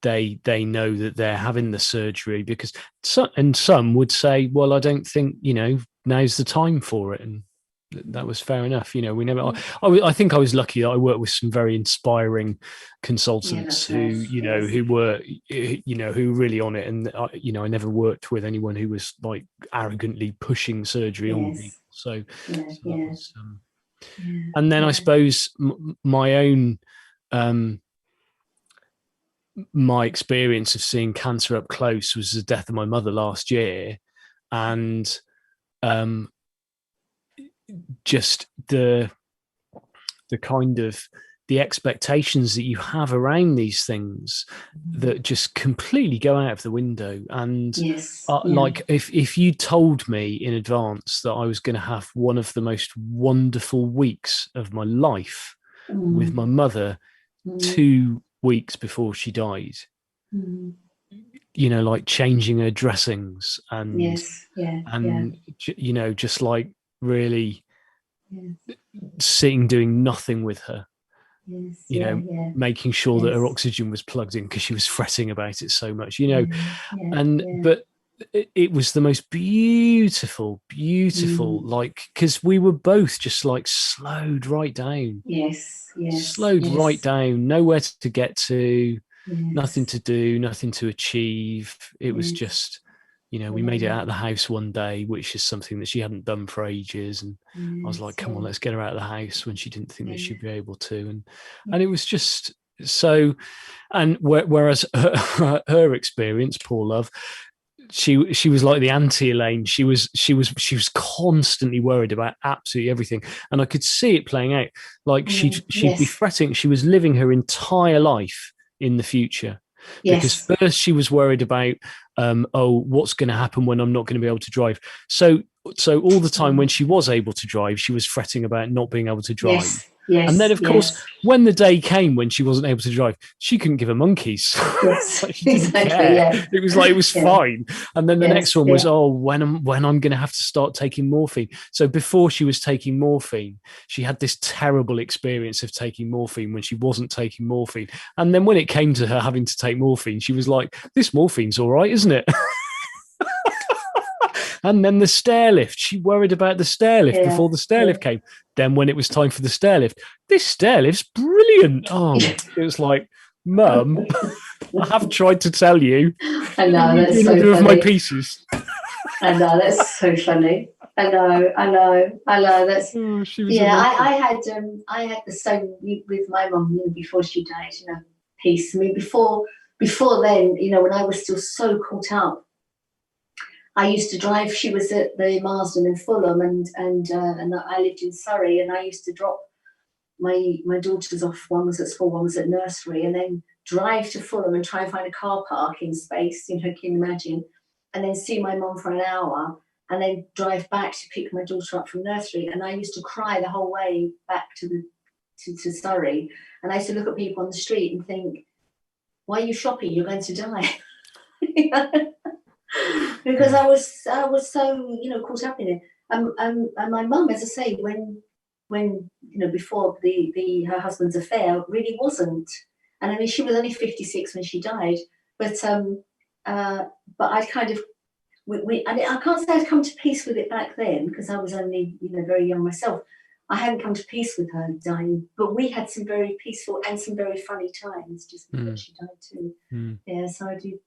they know that they're having the surgery, because some would say, well, I don't think, you know, now's the time for it, and that was fair enough. You know, we never. I think I was lucky that I worked with some very inspiring consultants who were really on it, and you know, I never worked with anyone who was like arrogantly pushing surgery on people. So that was, and then I suppose my own. My experience of seeing cancer up close was the death of my mother last year, and just the kind of the expectations that you have around these things that just completely go out of the window. And like if you told me in advance that I was going to have one of the most wonderful weeks of my life with my mother 2 weeks before she died, you know, like changing her dressings and you know, just like really sitting doing nothing with her, making sure that her oxygen was plugged in because she was fretting about it so much, you know. But it was the most beautiful like, because we were both just like slowed right down, right down, nowhere to get to, nothing to do, nothing to achieve. It was just, you know, we made it out of the house one day, which is something that she hadn't done for ages, and I was like, come on, let's get her out of the house, when she didn't think that she'd be able to, and it was just so. And whereas her experience, poor love, she was like the anti-Elaine. She was constantly worried about absolutely everything, and I could see it playing out. Like she'd be fretting. She was living her entire life in the future, because first she was worried about what's going to happen when I'm not going to be able to drive. So all the time when she was able to drive, she was fretting about not being able to drive. Yes, and then, of course, when the day came when she wasn't able to drive, she couldn't give a monkey's. Yes, Like, she didn't exactly. care. Yeah. It was like, it was fine. And then the next one was, when I'm going to have to start taking morphine. So before she was taking morphine, she had this terrible experience of taking morphine when she wasn't taking morphine. And then when it came to her having to take morphine, she was like, this morphine's all right, isn't it? And then the stair lift, she worried about the stair lift before the stair lift came. Then when it was time for the stair lift, this stair lift's brilliant. Oh, it was like, Mum, I have tried to tell you. I know, that's so funny. My pieces. I know, that's so funny. I know. That's I had the same with my mum, before she died. Peace. I mean, before then, when I was still so caught up, I used to drive. She was at the Marsden in Fulham, and I lived in Surrey, and I used to drop my daughters off. One was at school, one was at nursery, and then drive to Fulham and try and find a car parking space. Can you imagine? And then see my mum for an hour, and then drive back to pick my daughter up from nursery. And I used to cry the whole way back to Surrey. And I used to look at people on the street and think, "Why are you shopping? You're going to die." Because I was so caught up in it. And my mum, as I say, when before her husband's affair, really wasn't. And I mean, she was only 56 when she died, but I kind of I can't say I'd come to peace with it back then, because I was only very young myself. I hadn't come to peace with her dying, but we had some very peaceful and some very funny times just before she died too. Yeah, so I do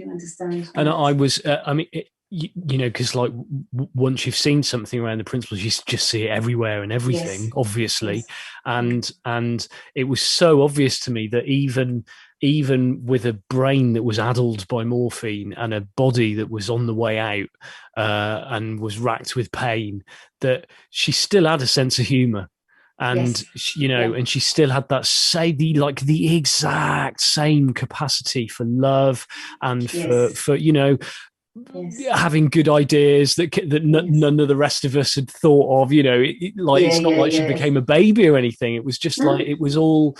understand. And I was, I mean, because like once you've seen something around the principles, you just see it everywhere and everything, obviously. Yes. And it was so obvious to me that even with a brain that was addled by morphine and a body that was on the way out and was racked with pain, that she still had a sense of humor. And and she still had that the exact same capacity for love and for having good ideas that none of the rest of us had thought of. It's not like she became a baby or anything. It was just like it was all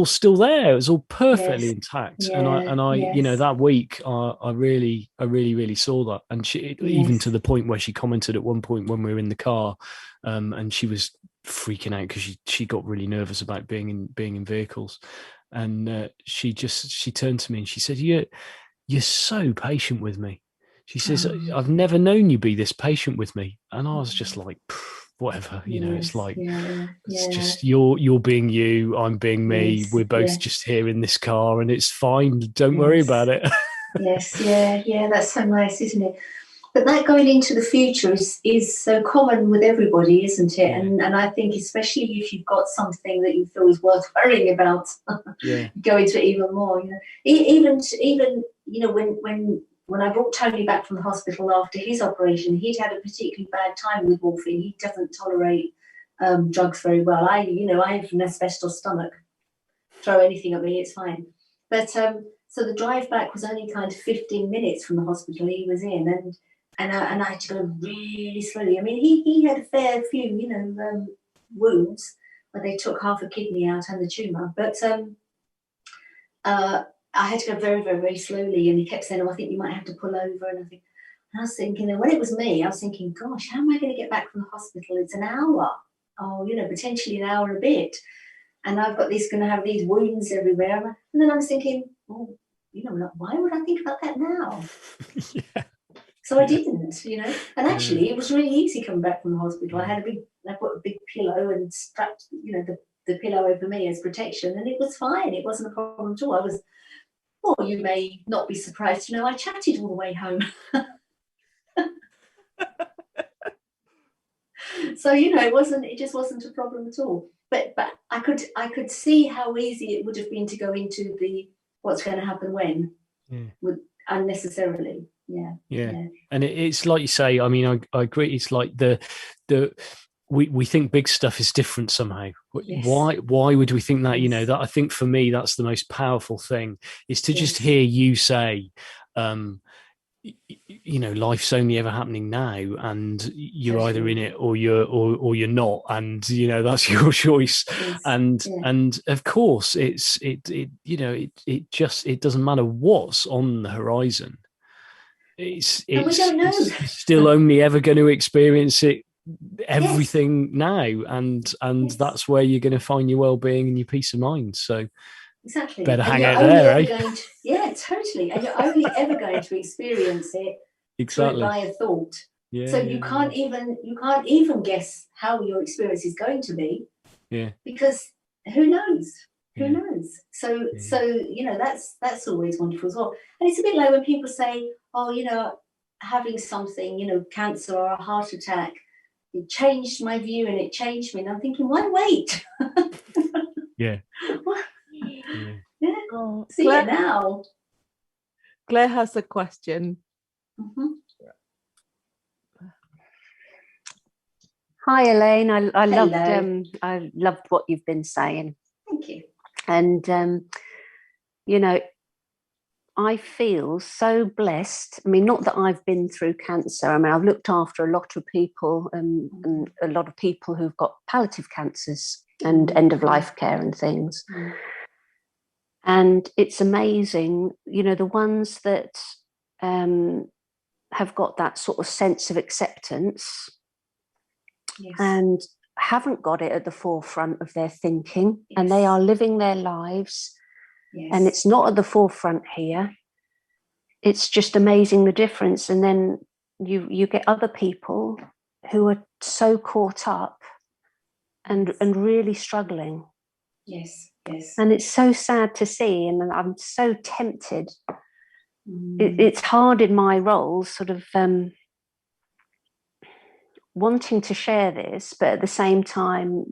still there. It was all perfectly intact. And I that week I really saw that. And she even to the point where she commented at one point when we were in the car, and she was freaking out because she got really nervous about being in vehicles, and she turned to me and she said, "You're so patient with me." She says, "I've never known you be this patient with me." And I was just like, whatever, it's like, it's just you're being you, I'm being me. We're both just here in this car and it's fine. Don't worry about it. That's so nice, isn't it? But that going into the future is so common with everybody, isn't it? And I think especially if you've got something that you feel is worth worrying about, go into it even more. Even when I brought Tony back from the hospital after his operation, he'd had a particularly bad time with morphine. He doesn't tolerate drugs very well. I have an asbestos stomach. Throw anything at me, it's fine. But so the drive back was only kind of 15 minutes from the hospital he was in, and I had to go really slowly. I mean, he had a fair few, wounds where they took half a kidney out and the tumour. But I had to go very, very, very slowly. And he kept saying, "Oh, I think you might have to pull over." And I was thinking, and when it was me, I was thinking, gosh, how am I going to get back from the hospital? It's an hour. Oh, potentially an hour and a bit. And I've got going to have these wounds everywhere. And then I was thinking, oh, why would I think about that now? So I didn't, and actually it was really easy coming back from the hospital. I put a big pillow and strapped, the pillow over me as protection, and it was fine. It wasn't a problem at all. You may not be surprised, I chatted all the way home. So, it just wasn't a problem at all. But I could see how easy it would have been to go into the what's going to happen when, unnecessarily. Yeah. And it's like you say, I mean, I agree. It's like we think big stuff is different somehow. Why would we think that? That I think for me, that's the most powerful thing, is to just hear you say, you know, life's only ever happening now, and you're either in it or you're not, and you know, that's your choice. Yes. And of course it you know, it doesn't matter what's on the horizon. It's we don't know. You're still only ever going to experience it, everything now, and that's where you're going to find your well-being and your peace of mind. So exactly, better hang out there, eh? Yeah, totally. And you're only ever going to experience it exactly by a thought. Yeah. So you can't even guess how your experience is going to be. Yeah. Because who knows? Who knows? So you know, that's always wonderful as well. And it's a bit like when people say, oh, you know, having something, you know, cancer or a heart attack, it changed my view and it changed me. And I'm thinking, why wait? Yeah. Yeah. Oh, see Claire, it now. Claire has a question. Mm-hmm. Hi, Elaine. I loved what you've been saying. Thank you. And you know, I feel so blessed. I mean, not that I've been through cancer. I mean, I've looked after a lot of people, and a lot of people who've got palliative cancers and end of life care and things. And it's amazing, you know, the ones that have got that sort of sense of acceptance. Yes. And haven't got it at the forefront of their thinking, yes. and they are living their lives. Yes. And it's not at the forefront here. It's just amazing, the difference. And then you get other people who are so caught up and really struggling. Yes, yes. And it's so sad to see, and I'm so tempted. It's hard in my role, sort of wanting to share this, but at the same time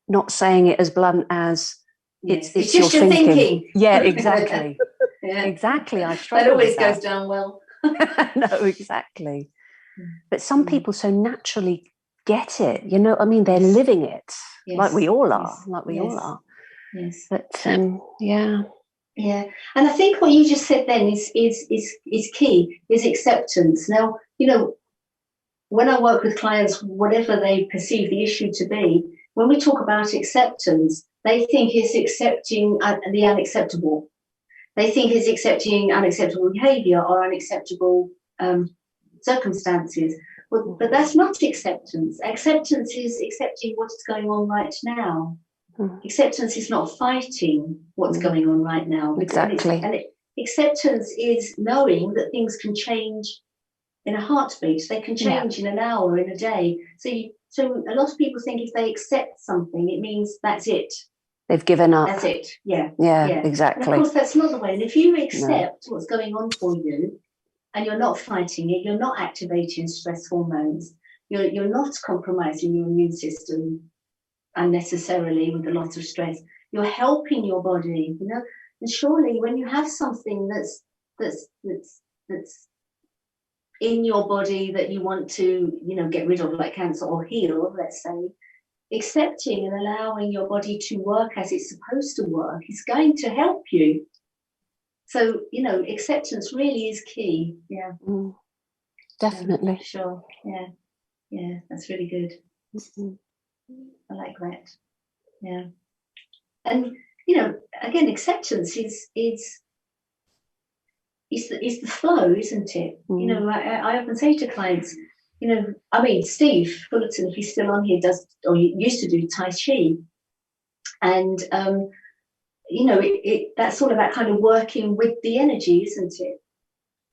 not saying it as blunt as it's just your thinking. Yeah, exactly. Yeah. Exactly. I struggle. That always with that. goes down well. No, exactly. But some people so naturally get it, you know. I mean, they're living it, like we all are. Like we all are. Yes. But yeah. Yeah, and I think what you just said then is key, is acceptance. Now, you know, when I work with clients, whatever they perceive the issue to be, when we talk about acceptance, they think it's accepting the unacceptable. They think it's accepting unacceptable behaviour or unacceptable circumstances. But that's not acceptance. Acceptance is accepting what is going on right now. Acceptance is not fighting what's going on right now. Exactly. Acceptance is knowing that things can change in a heartbeat. They can change in an hour, in a day. So a lot of people think if they accept something, it means that's it. They've given up. That's it. Yeah. Yeah, exactly. And of course, that's not the way. And if you accept what's going on for you, and you're not fighting it, you're not activating stress hormones, you're not compromising your immune system unnecessarily with a lot of stress, you're helping your body, you know. And surely when you have something that's in your body that you want to, you know, get rid of, like cancer, or heal, let's say, accepting and allowing your body to work as it's supposed to work is going to help you. So, you know, acceptance really is key. Yeah. Definitely. Sure. Yeah, that's really good. I like that. Yeah. And, you know, again, acceptance is the flow, isn't it? You know, I often say to clients, you know, I mean, Steve Fullerton, if he's still on here, does, or used to do Tai Chi. And, you know, that's all about kind of working with the energy, isn't it?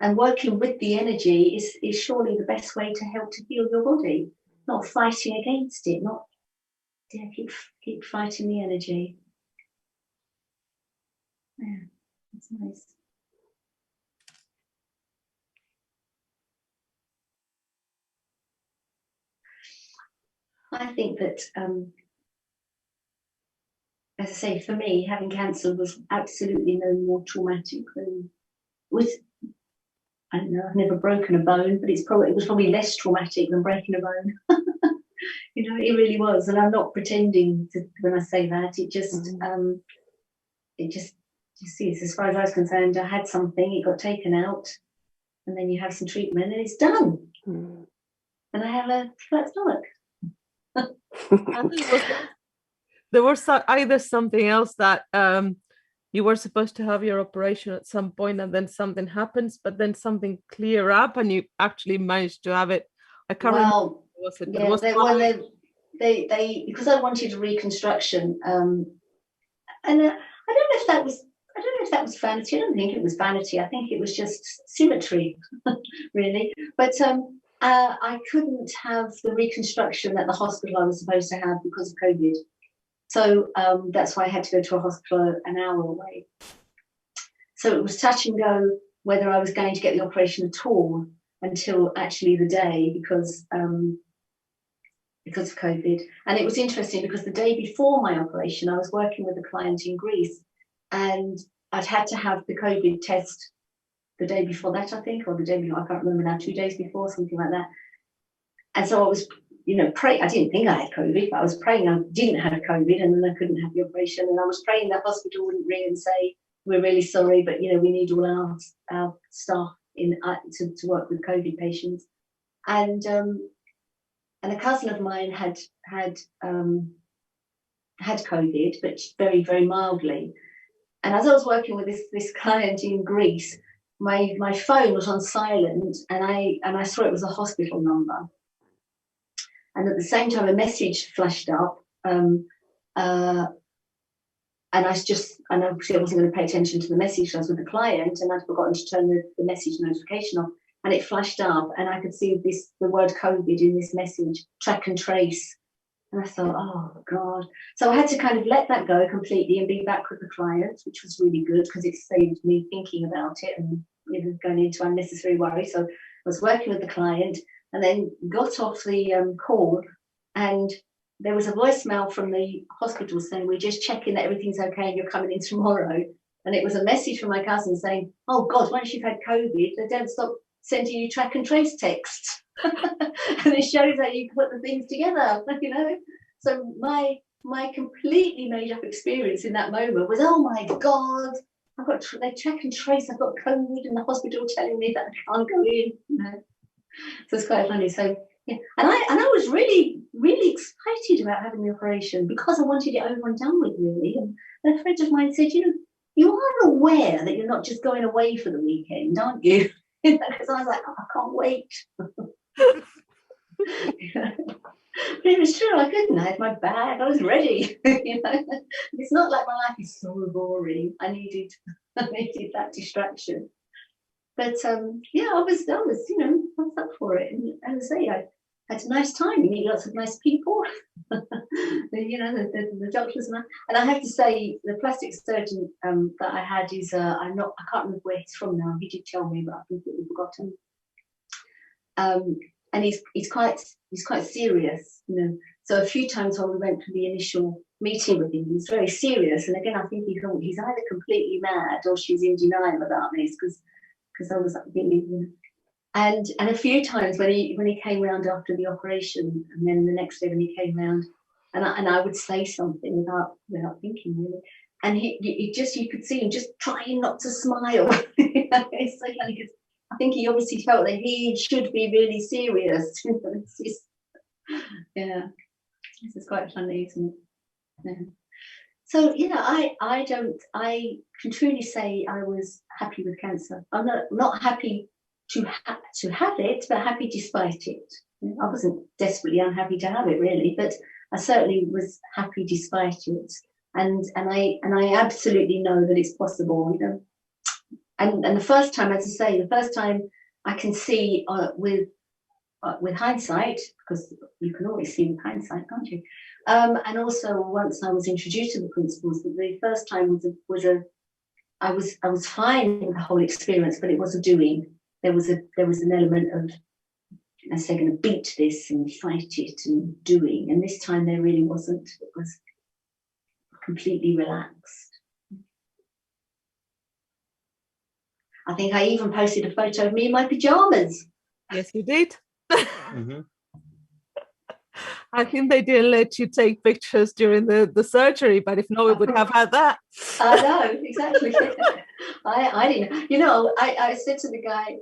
And working with the energy is surely the best way to help to heal your body, not fighting against it, not keep fighting the energy. Yeah, that's nice. I think that, as I say, for me, having cancer was absolutely no more traumatic than I don't know, I've never broken a bone, but it was probably less traumatic than breaking a bone. You know, it really was. And I'm not pretending when I say that. It just is, as far as I was concerned, I had something, it got taken out, and then you have some treatment, and it's done. And I have a flat stomach. There was either something else that you were supposed to have your operation at some point, and then something happens, but then something clear up, and you actually managed to have it. I can't remember. Was it? Yeah, they because I wanted a reconstruction, and I don't know if that was vanity. I don't think it was vanity. I think it was just symmetry, really. But I couldn't have the reconstruction at the hospital I was supposed to have because of COVID. So that's why I had to go to a hospital an hour away. So it was touch and go whether I was going to get the operation at all until actually the day, because of COVID. And it was interesting because the day before my operation, I was working with a client in Greece, and I'd had to have the COVID test the day before that, I think, or the day before, I can't remember now, 2 days before, something like that. And so I was, praying. I didn't think I had COVID, but I was praying I didn't have COVID, and then I couldn't have the operation. And I was praying that hospital wouldn't ring and say, we're really sorry, but, we need all our staff to work with COVID patients. And a cousin of mine had COVID, but very, very mildly. And as I was working with this client in Greece, my phone was on silent, and I saw it was a hospital number. And at the same time, a message flashed up, and obviously I wasn't going to pay attention to the message. I was with the client, and I'd forgotten to turn the message notification off. And it flashed up, and I could see the word COVID in this message, track and trace. And I thought, oh God. So I had to kind of let that go completely and be back with the client, which was really good because it saved me thinking about it and going into unnecessary worry. So I was working with the client and then got off the call, and there was a voicemail from the hospital saying, we're just checking that everything's okay and you're coming in tomorrow. And it was a message from my cousin saying, oh God, once you've had COVID, they don't stop sending you track and trace texts. And it shows how you put the things together, So my completely made up experience in that moment was, oh my God, they track and trace, I've got COVID, and the hospital telling me that I can't go in. So it's quite funny. So yeah, and I was really, really excited about having the operation because I wanted it over and done with, really. And a friend of mine said, you are aware that you're not just going away for the weekend, aren't you? Because I was like, oh, I can't wait. But it was true, I couldn't. I had my bag, I was ready. It's not like my life is so boring. I needed that distraction. But yeah, I was I was up for it. And as I say, I had a nice time. You meet lots of nice people. the doctors and I have to say, the plastic surgeon that I had is I can't remember where he's from now. He did tell me, but I've completely forgotten. And he's quite serious, So a few times when we went for the initial meeting with him, he was very serious. And again, I think he thought he's either completely mad or she's in denial about this because I was really, And a few times when he came round after the operation, and then the next day when he came round, and I would say something without thinking really, and he just, you could see him just trying not to smile. It's so funny because I think he obviously felt that he should be really serious. It's just, yeah, this is quite funny, isn't it? Yeah. So I can truly say I was happy with cancer. I'm not happy to have it, but happy despite it. I wasn't desperately unhappy to have it, really, but I certainly was happy despite it. And I absolutely know that it's possible, And the first time, as I say, I can see with hindsight, because you can always see with hindsight, can't you? And also once I was introduced to the principles, the first time I was fine with the whole experience, but it was a doing. There was an element of, I say, going to beat this and fight it and doing. And this time there really wasn't. It was completely relaxed. I think I even posted a photo of me in my pajamas. Yes, you did. Mm-hmm. I think they didn't let you take pictures during the surgery, but if not, we would have had that. I know, exactly. I didn't. I said to the guy,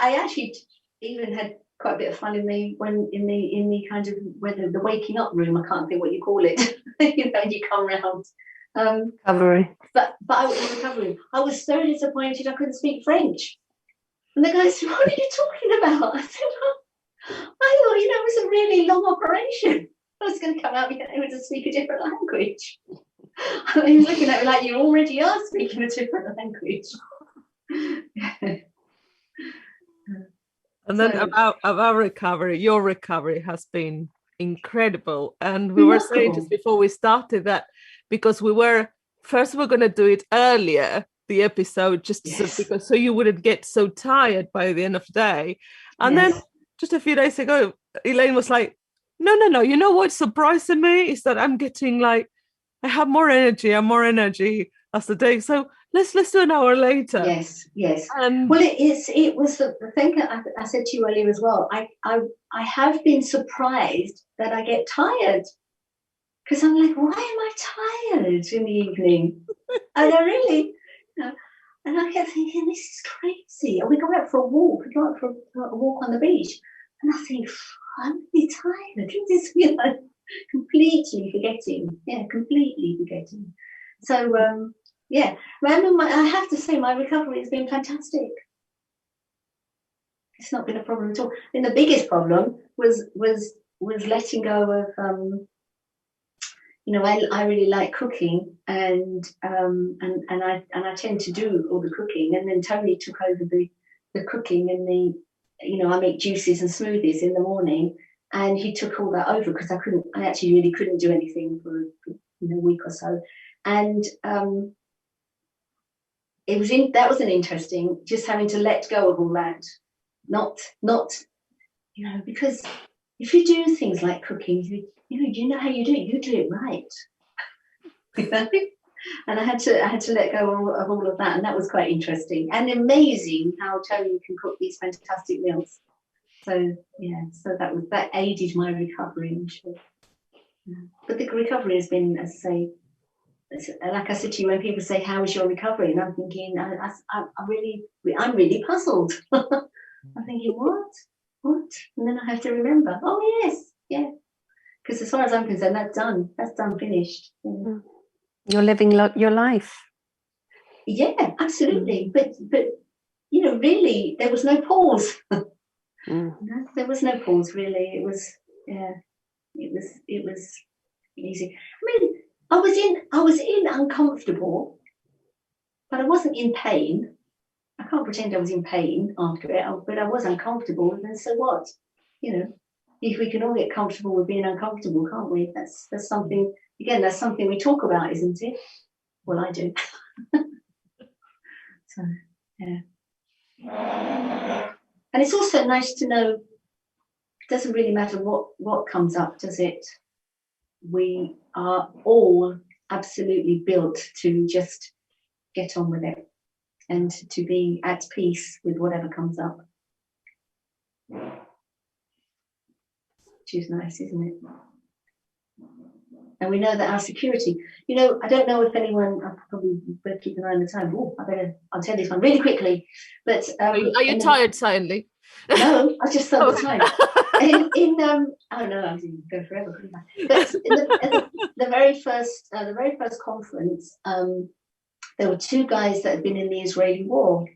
I actually even had quite a bit of fun in the kind of the waking up room. I can't think what you call it. You know, you come round. Recovery. But I was in recovery. I was so disappointed I couldn't speak French. And the guy said, "What are you talking about?" I said, "I thought, you know, it was a really long operation. I was going to come out being able to speak a different language." He was looking at me like, "You already are speaking a different language." And then about recovery, your recovery has been incredible. And we were saying just before we started that because we're going to do it earlier, the episode, just because so you wouldn't get so tired by the end of the day. And then just a few days ago, Elaine was like, no, you know what's surprising me is that I'm getting like, I have more energy as the day. So let's do an hour later. Yes. Well, it was the thing that I said to you earlier as well. I have been surprised that I get tired because I'm like, why am I tired in the evening? And I really, and I kept thinking, this is crazy. And we go out for a walk. We go out for a walk on the beach, and I think, I'm really tired. This, you know, completely forgetting. So, I have to say my recovery has been fantastic. It's not been a problem at all. I think the biggest problem was letting go of, you know, I really like cooking, and I tend to do all the cooking, and then Tony took over the cooking and you know, I make juices and smoothies in the morning, and he took all that over because I actually really couldn't do anything for a week or so, and that was an interesting, just having to let go of all that, not you know, because if you do things like cooking, you know how you do it, you do it right. You know? And I had to let go of all of that, and that was quite interesting and amazing how Tony can cook these fantastic meals. So that aided my recovery, I'm sure. But the recovery has been, as I say, like I said to you, when people say, "How was your recovery?" and I'm thinking, I'm really puzzled. I'm thinking, what? And then I have to remember, oh yes, yeah. Because as far as I'm concerned, that's done, finished. Yeah. You're living your life. Yeah, absolutely. But you know, really, there was no pause. There was no pause, really. It was easy. I mean, I was in uncomfortable, but I wasn't in pain. I can't pretend I was in pain after it, but I was uncomfortable. And so what? You know, if we can all get comfortable with being uncomfortable, can't we? That's something. Again, that's something we talk about, isn't it? Well, I do. So, yeah. And it's also nice to know it doesn't really matter what comes up, does it? We are all absolutely built to just get on with it and to be at peace with whatever comes up. Which is nice, isn't it? And we know that our security, you know, I don't know if anyone, I'll probably better keep an eye on the time. I'll tell this one really quickly. But are you tired silently? No, I just saw the time. Oh no, I didn't go forever, couldn't I? But in the very first conference, there were two guys that had been in the Israeli war,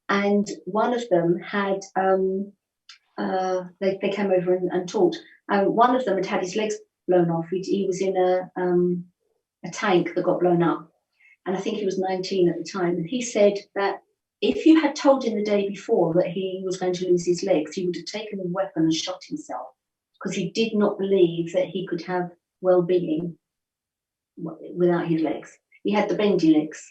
and one of them had they came over and talked. One of them had his legs blown off. He was in a tank that got blown up, and I think he was 19 at the time. And he said that if you had told him the day before that he was going to lose his legs, he would have taken a weapon and shot himself, because he did not believe that he could have well-being without his legs. He had the bendy legs.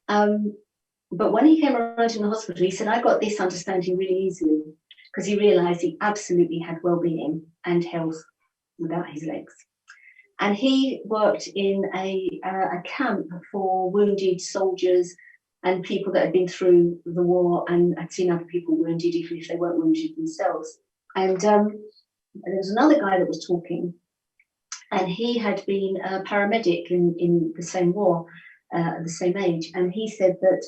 But when he came around in the hospital, he said, I got this understanding really easily, because he realised he absolutely had well-being and health without his legs. And he worked in a camp for wounded soldiers and people that had been through the war and had seen other people wounded, even if they weren't wounded themselves. And there was another guy that was talking, and he had been a paramedic in the same war, at the same age. And he said that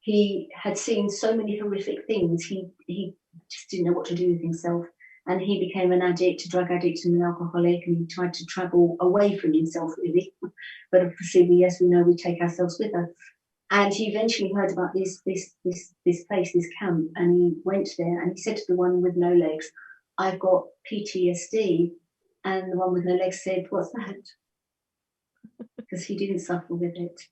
he had seen so many horrific things. He just didn't know what to do with himself. And he became an addict, a drug addict and an alcoholic, and he tried to travel away from himself, really. But obviously, yes, we know we take ourselves with us. And he eventually heard about this place, this camp, and he went there, and he said to the one with no legs, "I've got PTSD." And the one with no legs said, "What's that?" Because he didn't suffer with it.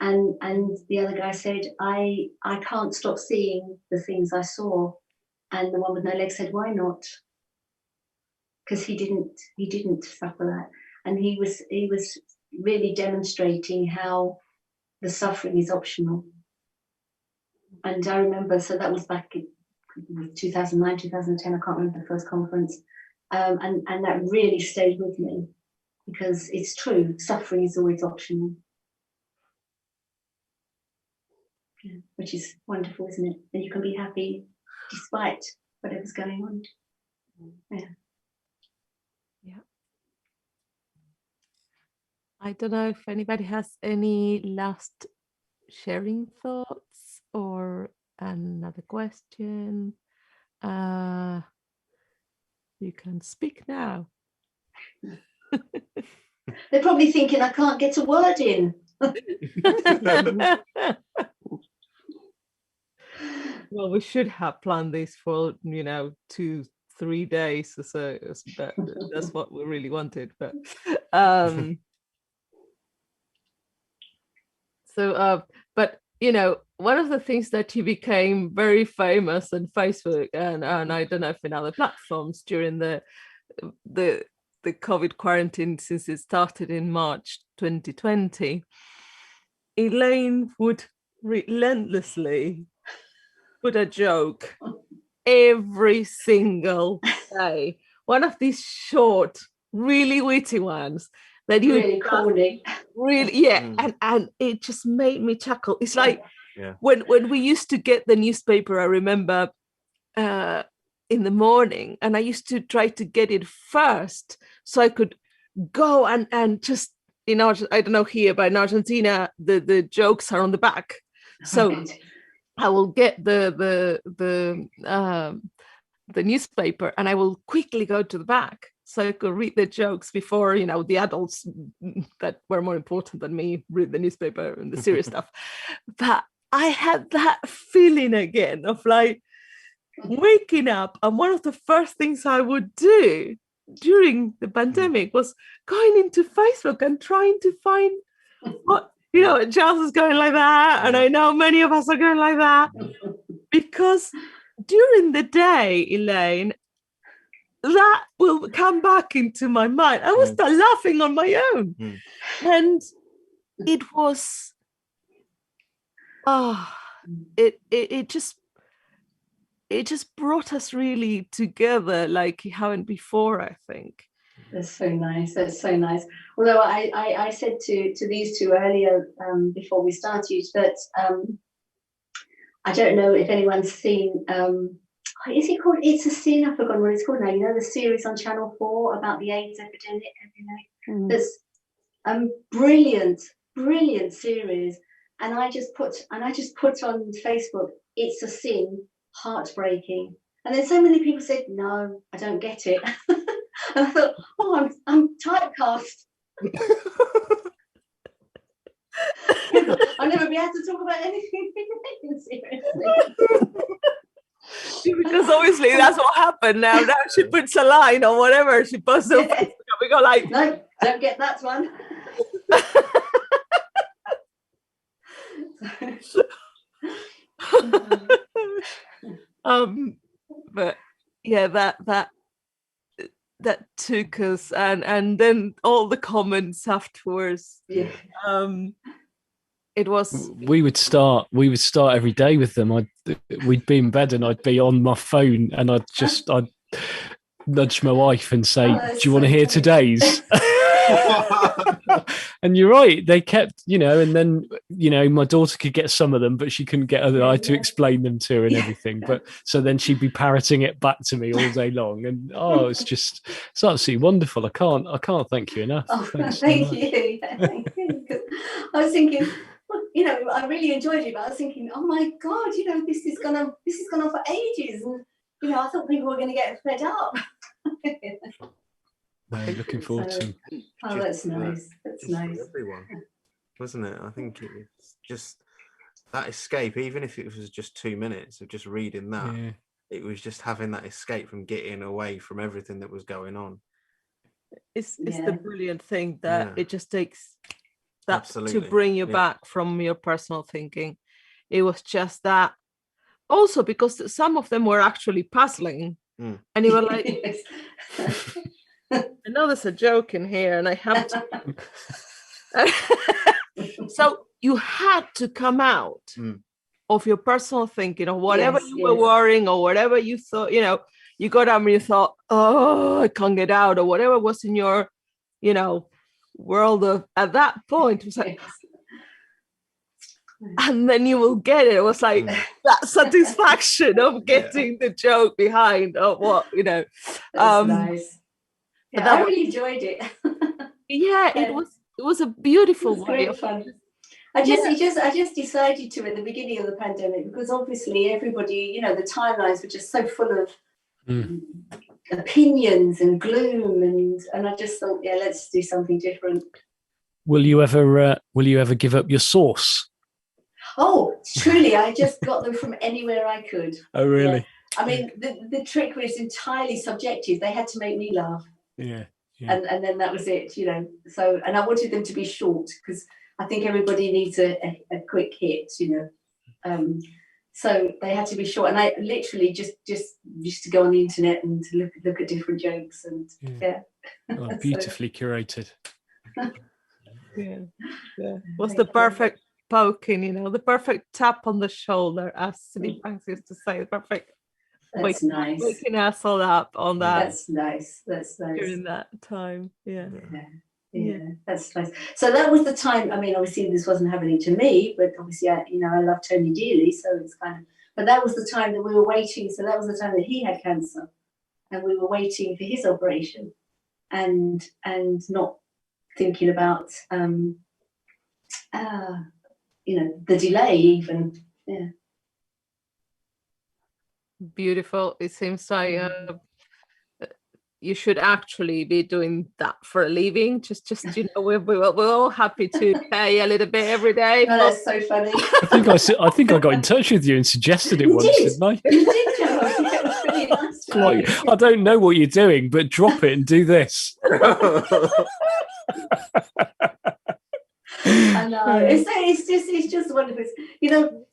And the other guy said, I can't stop seeing the things I saw. And the one with no legs said, "Why not?" Because he didn't suffer that. And he was really demonstrating how the suffering is optional. And I remember, so that was back in 2009, 2010, I can't remember the first conference. And that really stayed with me, because it's true, suffering is always optional. Yeah, which is wonderful, isn't it? And you can be happy despite whatever's going on. Yeah. Yeah. I don't know if anybody has any last sharing thoughts or another question. You can speak now. They're probably thinking, I can't get a word in. Well, we should have planned this for 2-3 days or so. That's what we really wanted. But but one of the things that he became very famous on Facebook and I don't know if in other platforms during the COVID quarantine, since it started in March 2020, Elaine would relentlessly put a joke every single day. One of these short, really witty ones that you really corny. Really, yeah, and it just made me chuckle. It's like when we used to get the newspaper, I remember in the morning, and I used to try to get it first so I could go and just, I don't know here, but in Argentina the jokes are on the back, so I will get the newspaper and I will quickly go to the back so I could read the jokes before the adults that were more important than me read the newspaper and the serious stuff. But I had that feeling again of like waking up, and one of the first things I would do during the pandemic was going into Facebook and trying to find what Charles is going like that, and I know many of us are going like that, because during the day, Elaine, that will come back into my mind. I will start laughing on my own, and it was it just brought us really together like you haven't before, I think. That's so nice. That's so nice. Although I said to these two earlier before we started that I don't know if anyone's seen, is it called It's a Sin? I've forgotten what it's called now. The series on Channel 4 about the AIDS epidemic. That's brilliant series. And I just put on Facebook, "It's a Sin, heartbreaking." And then so many people said, "No, I don't get it." And I thought, "Oh, I'm typecast." I'll never be able to talk about anything seriously. Because obviously that's what happened now. Now she puts a line or whatever she posts on Facebook. We go like, "No, don't get that one." But yeah, that took us, and then all the comments afterwards. Yeah. It was. We would start every day with them. We'd be in bed and I'd be on my phone and I'd nudge my wife and say, "Do you want to hear today's?" And you're right, they kept, and then my daughter could get some of them, but she couldn't get other. I had to explain them to her and everything. But so then she'd be parroting it back to me all day long, and it's absolutely wonderful. I can't thank you enough. Oh, thank you. Yeah, thank you. I was thinking, you know, I really enjoyed it, but I was thinking, oh my God, you know, this has gone on for ages, and you know, I thought people were going to get fed up. Looking forward to. Oh, that's nice. That's nice. For everyone, wasn't it? I think it was just that escape, even if it was just 2 minutes of just reading that. Yeah. It was just having that escape from getting away from everything that was going on. It's the brilliant thing that it just takes that to bring you back from your personal thinking. It was just that. Also, because some of them were actually puzzling, and you were like, I know there's a joke in here, and I have to. So you had to come out of your personal thinking, or whatever you were worrying, or whatever you thought, you know, you got up and you thought, oh, I can't get out, or whatever was in your, you know, world of, at that point, it was like, and then you will get it. It was like that satisfaction of getting the joke behind of what, you know. That's nice. Yeah, I really enjoyed it. It was a beautiful way of fun. I just decided to at the beginning of the pandemic, because obviously everybody, you know, the timelines were just so full of opinions and gloom, and I just thought, let's do something different. Will you ever give up your source? Oh, truly, I just got them from anywhere I could. Oh, really? Yeah. I mean, the trick was entirely subjective. They had to make me laugh. Yeah. And then that was it, you know. So, and I wanted them to be short, because I think everybody needs a quick hit, you know. So they had to be short, and I literally just used to go on the internet and to look at different jokes, and Oh, beautifully curated. Yeah. Was the perfect poking, you know, the perfect tap on the shoulder, as Cindy Banks used to say, the perfect. That's nice. Waking us all up on that. That's nice. During that time, yeah, that's nice. So that was the time. I mean, obviously this wasn't happening to me, but obviously, you know, I love Tony dearly, so it's kind of. But that was the time that we were waiting. So that was the time that he had cancer, and we were waiting for his operation, and not thinking about, you know, the delay even. Yeah. Beautiful. It seems like you should actually be doing that for a living. Just you know, we're all happy to pay a little bit every day. Oh, that's so funny. I think I got in touch with you and suggested it once, didn't I? You did, Joe. That was really nice. Like, I don't know what you're doing, but drop it and do this. I know. It's just wonderful. You know.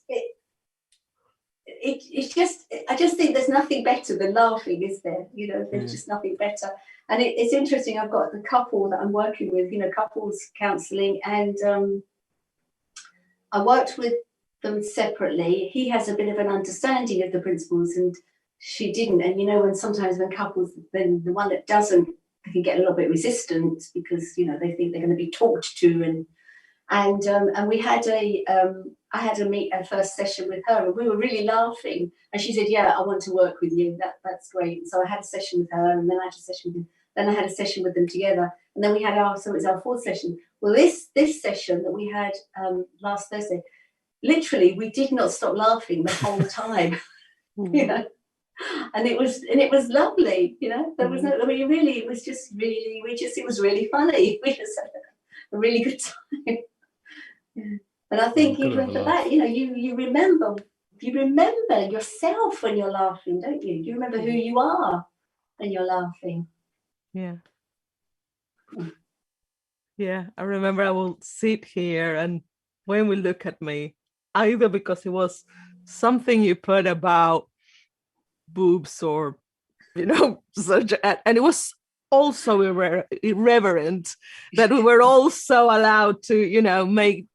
It's just, I just think there's nothing better than laughing, is there? You know, there's just nothing better. And it's interesting, I've got the couple that I'm working with, you know, couples counselling, and I worked with them separately. He has a bit of an understanding of the principles and she didn't. And, you know, when couples, then the one that doesn't, they can get a little bit resistant because, you know, they think they're going to be talked to. And we had I had a first session with her, and we were really laughing. And she said, "Yeah, I want to work with you. That's great." So I had a session with her, and then I had a session with him. Then I had a session with them together, and then we had so it was our fourth session. Well, this session that we had last Thursday, literally we did not stop laughing the whole time. You know, and it was lovely. You know, there was no. I mean, really, it was just really. It was really funny. We just had a really good time. Yeah. And I think even for that, you know, you remember yourself when you're laughing, don't you? You remember who you are when you're laughing. Yeah. Yeah, I remember I will sit here, and when we look at me, either because it was something you put about boobs or, you know, such, and it was also irreverent that we were also allowed to, you know, make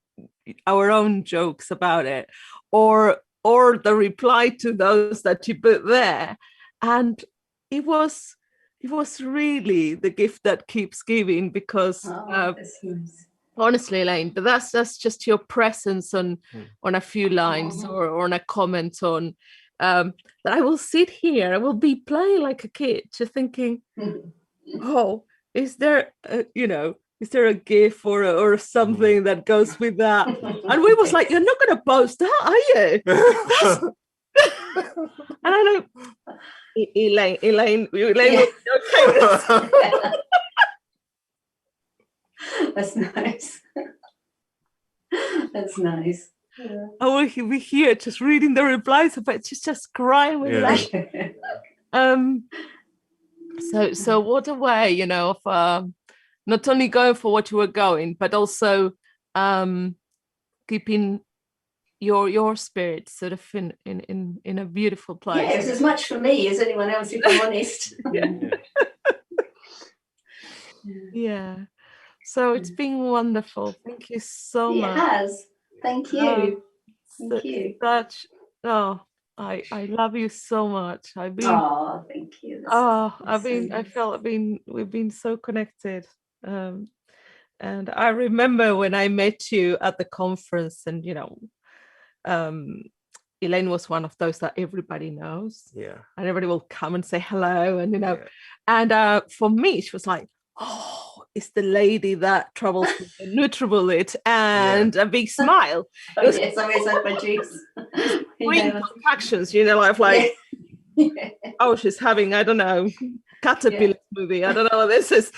our own jokes about it, or the reply to those that you put there. And it was really the gift that keeps giving, because honestly, Elaine, that's just your presence on a few lines or on a comment on that I will sit here, I will be playing like a kid, just thinking, oh, is there you know, is there a GIF or something that goes with that? And we was like, you're not going to post that, are you? And I know, Elaine will be okay with this. That's nice. That's nice. Yeah. Oh, we here just reading the replies, but just crying with laughter. So what a way, you know, of not only going for what you were going, but also keeping your spirit sort of in a beautiful place. Yeah, it was as much for me as anyone else, if I'm honest. Yeah. So it's been wonderful. Thank you so much. It has. Thank you. Thank you. Such I love you so much. I've been thank you. We've been so connected. And I remember when I met you at the conference, and you know, Elaine was one of those that everybody knows. Yeah. And everybody will come and say hello, and you know, and for me, she was like, oh, it's the lady that travels with the NutriBullet and a big smile. Yes, I always had my juice. Contractions, you know, like oh, she's having, I don't know, caterpillar smoothie. I don't know what this is.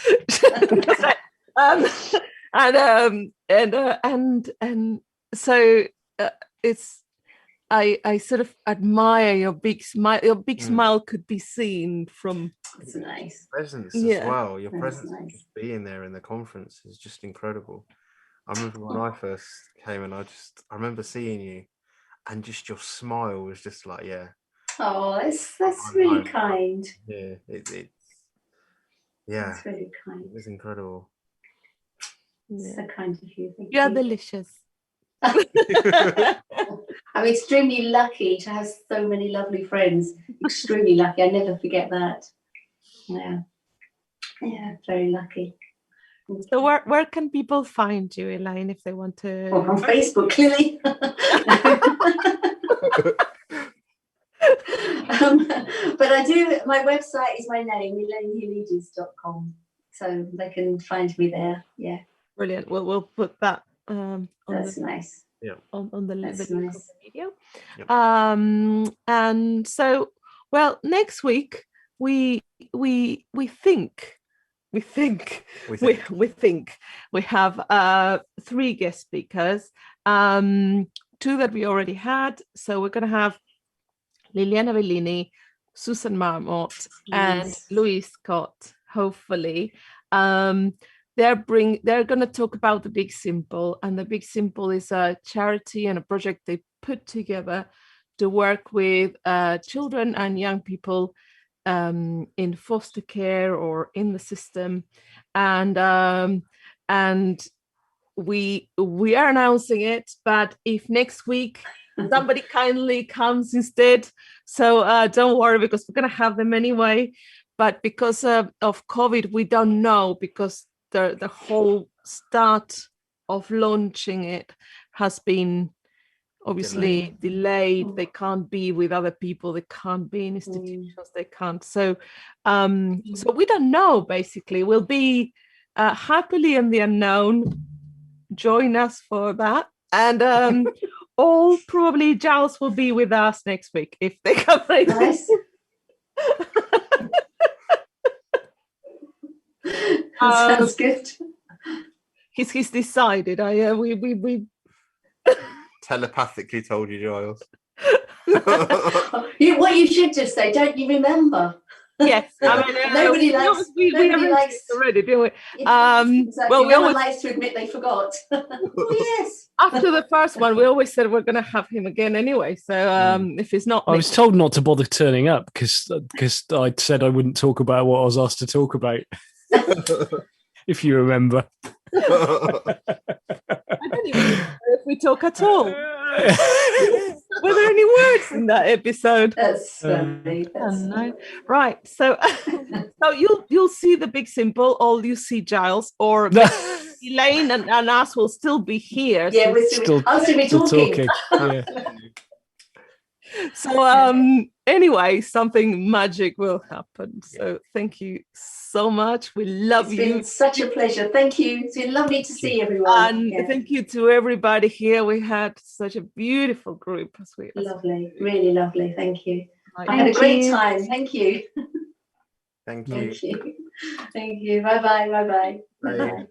And so it's I sort of admire your big smile. Your big smile could be seen from That's nice. Presence as well. Your presence just being there in the conference is just incredible. I remember when I first came, and I remember seeing you, and just your smile was just like, oh, that's really kind. Yeah, it's that's really kind. It was incredible. So kind of you. You're delicious. I'm extremely lucky to have so many lovely friends. Extremely lucky. I never forget that. Yeah, very lucky. So where can people find you, Elaine, if they want to? Well, on Facebook, clearly. But I do. My website is my name, ElaineHilides.com, so they can find me there. Yeah. Brilliant. We'll put that. That's nice. Yeah. On the link of the video. Yep. And so, well, next week we think we have 3 guest speakers, 2 that we already had. So we're going to have Liliana Bellini, Susan Marmot, and Louise Scott, hopefully. They're going to talk about the Big Simple, and the Big Simple is a charity and a project they put together to work with children and young people in foster care or in the system, and we are announcing it. But if next week somebody kindly comes instead, so don't worry, because we're going to have them anyway. But because of COVID, we don't know, because the whole start of launching it has been obviously delayed. They can't be with other people, they can't be in institutions, they can't. So so we don't know, basically. We'll be happily in the unknown. Join us for that. And all probably Giles will be with us next week if they come. Nice. Sounds good. He's decided. We telepathically told you, Giles. What you should just say, don't you remember? Yes, I mean, nobody likes. Nobody likes already, do we? Exactly. Well, no one likes to admit they forgot. Yes. After the first one, we always said we're going to have him again anyway. So if he's not, I was told not to bother turning up because I said I wouldn't talk about what I was asked to talk about. If you remember. I don't even know if we talk at all. Were there any words in that episode? That's funny. Right. So you'll see the Big Simple, or you see Giles, or Elaine and us will still be here. Yeah, I'll still be talking. Yeah. So anyway, something magic will happen. So thank you so much. We love you. It's been such a pleasure. Thank you. It's been lovely to see everyone. And thank you to everybody here. We had such a beautiful group. Lovely, really lovely. Thank you. Thank I had a great time. Thank you. Thank you. Thank you. Thank you. Bye-bye. Bye-bye. Bye. Bye-bye.